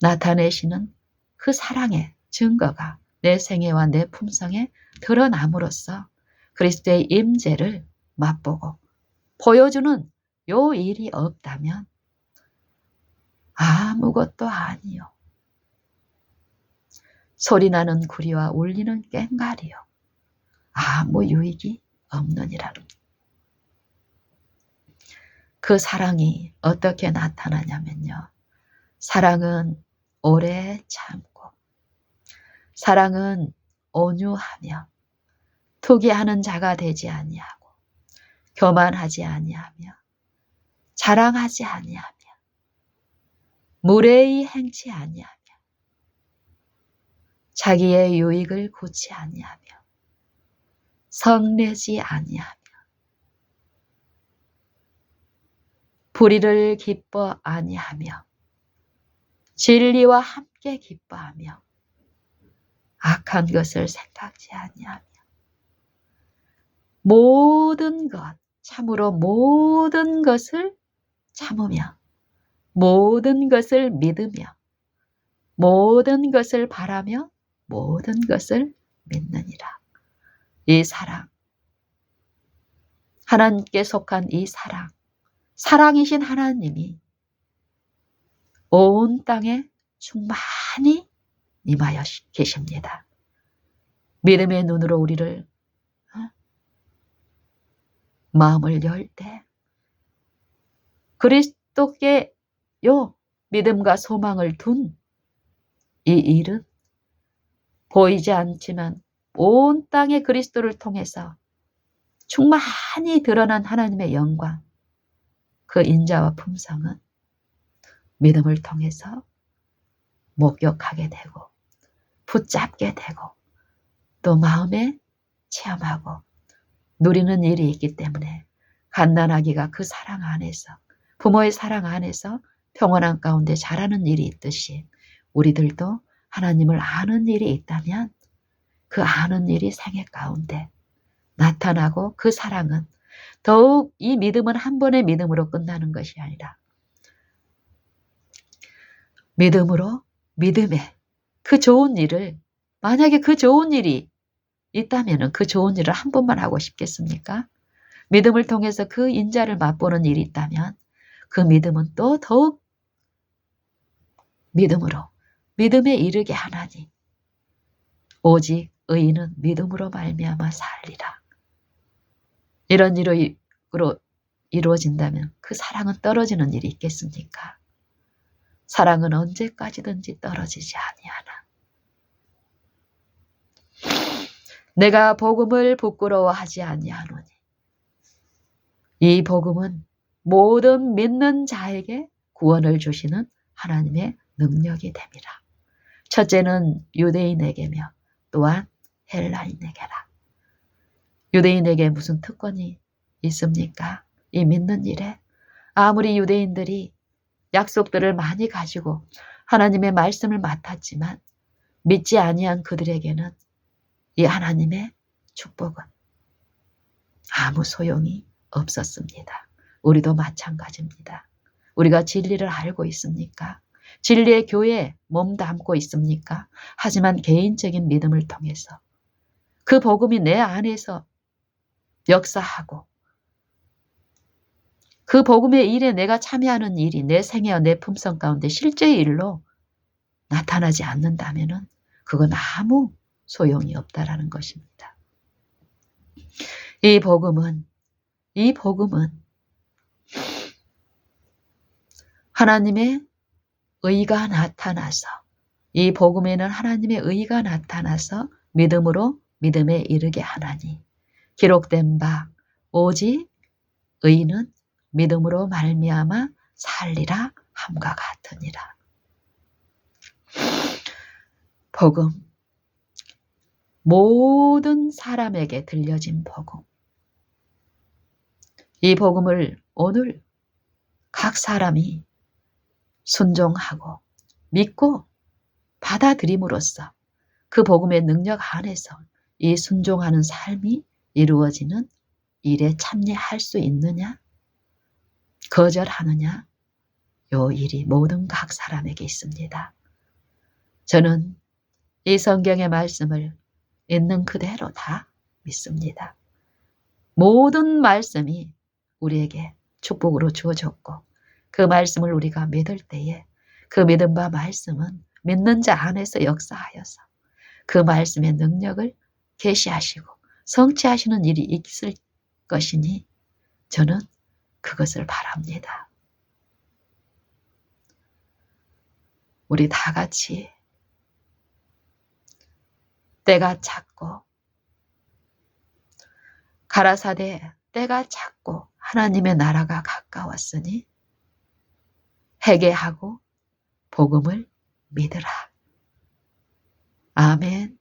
나타내시는 그 사랑의 증거가 내 생애와 내 품성에 드러남으로써 그리스도의 임재를 맛보고 보여주는 요 일이 없다면 아무것도 아니요. 소리나는 구리와 울리는 꽹과리요. 아무 유익이 없느니라는. 그 사랑이 어떻게 나타나냐면요. 사랑은 오래 참고 사랑은 온유하며 투기하는 자가 되지 아니하고 교만하지 아니하며 자랑하지 아니하며 무례히 행치 아니하며 자기의 유익을 구치 아니하며 성내지 아니하며 불의를 기뻐 아니하며 진리와 함께 기뻐하며 악한 것을 생각지 아니하며 모든 것, 참으로 모든 것을 참으며 모든 것을 믿으며 모든 것을 바라며 모든 것을 믿느니라. 이 사랑, 하나님께 속한 이 사랑, 사랑이신 하나님이 온 땅에 충만히 임하여 계십니다. 믿음의 눈으로 우리를 마음을 열 때 그리스도께 요 믿음과 소망을 둔 이 일은 보이지 않지만 온 땅의 그리스도를 통해서 충만히 드러난 하나님의 영광, 그 인자와 품성은 믿음을 통해서 목격하게 되고 붙잡게 되고 또 마음에 체험하고 누리는 일이 있기 때문에 갓난아기가 그 사랑 안에서 부모의 사랑 안에서 평온한 가운데 자라는 일이 있듯이 우리들도 하나님을 아는 일이 있다면 그 아는 일이 생애 가운데 나타나고 그 사랑은 더욱 이 믿음은 한 번의 믿음으로 끝나는 것이 아니라 믿음에 그 좋은 일을 만약에 그 좋은 일이 있다면 그 좋은 일을 한 번만 하고 싶겠습니까? 믿음을 통해서 그 인자를 맛보는 일이 있다면 그 믿음은 또 더욱 믿음에 이르게 하나니 오직 의인은 믿음으로 말미암아 살리라. 이런 일로 이루어진다면 그 사랑은 떨어지는 일이 있겠습니까? 사랑은 언제까지든지 떨어지지 아니하나. 내가 복음을 부끄러워하지 아니하노니 이 복음은 모든 믿는 자에게 구원을 주시는 하나님의 능력이 됨이라. 첫째는 유대인에게며 또한 헬라인에게라. 유대인에게 무슨 특권이 있습니까? 이 믿는 일에 아무리 유대인들이 약속들을 많이 가지고 하나님의 말씀을 맡았지만 믿지 아니한 그들에게는 이 하나님의 축복은 아무 소용이 없었습니다. 우리도 마찬가지입니다. 우리가 진리를 알고 있습니까? 진리의 교회에 몸담고 있습니까? 하지만 개인적인 믿음을 통해서 그 복음이 내 안에서 역사하고 그 복음의 일에 내가 참여하는 일이 내 생애와 내 품성 가운데 실제의 일로 나타나지 않는다면 그건 아무 소용이 없다라는 것입니다. 이 복음은 하나님의 의가 나타나서 이 복음에는 하나님의 의가 나타나서 믿음으로 믿음에 이르게 하나니 기록된 바 오직 의인은 믿음으로 말미암아 살리라 함과 같으니라. 복음, 모든 사람에게 들려진 복음. 이 복음을 오늘 각 사람이 순종하고 믿고 받아들임으로써 그 복음의 능력 안에서 이 순종하는 삶이 이루어지는 일에 참여할 수 있느냐? 거절하느냐? 요 일이 모든 각 사람에게 있습니다. 저는 이 성경의 말씀을 있는 그대로 다 믿습니다. 모든 말씀이 우리에게 축복으로 주어졌고 그 말씀을 우리가 믿을 때에 그 믿음 바 말씀은 믿는 자 안에서 역사하여서 그 말씀의 능력을 계시하시고 성취하시는 일이 있을 것이니 저는 그것을 바랍니다. 우리 다 같이 때가 찼고 가라사대 때가 찼고 하나님의 나라가 가까웠으니 회개하고 복음을 믿으라. 아멘.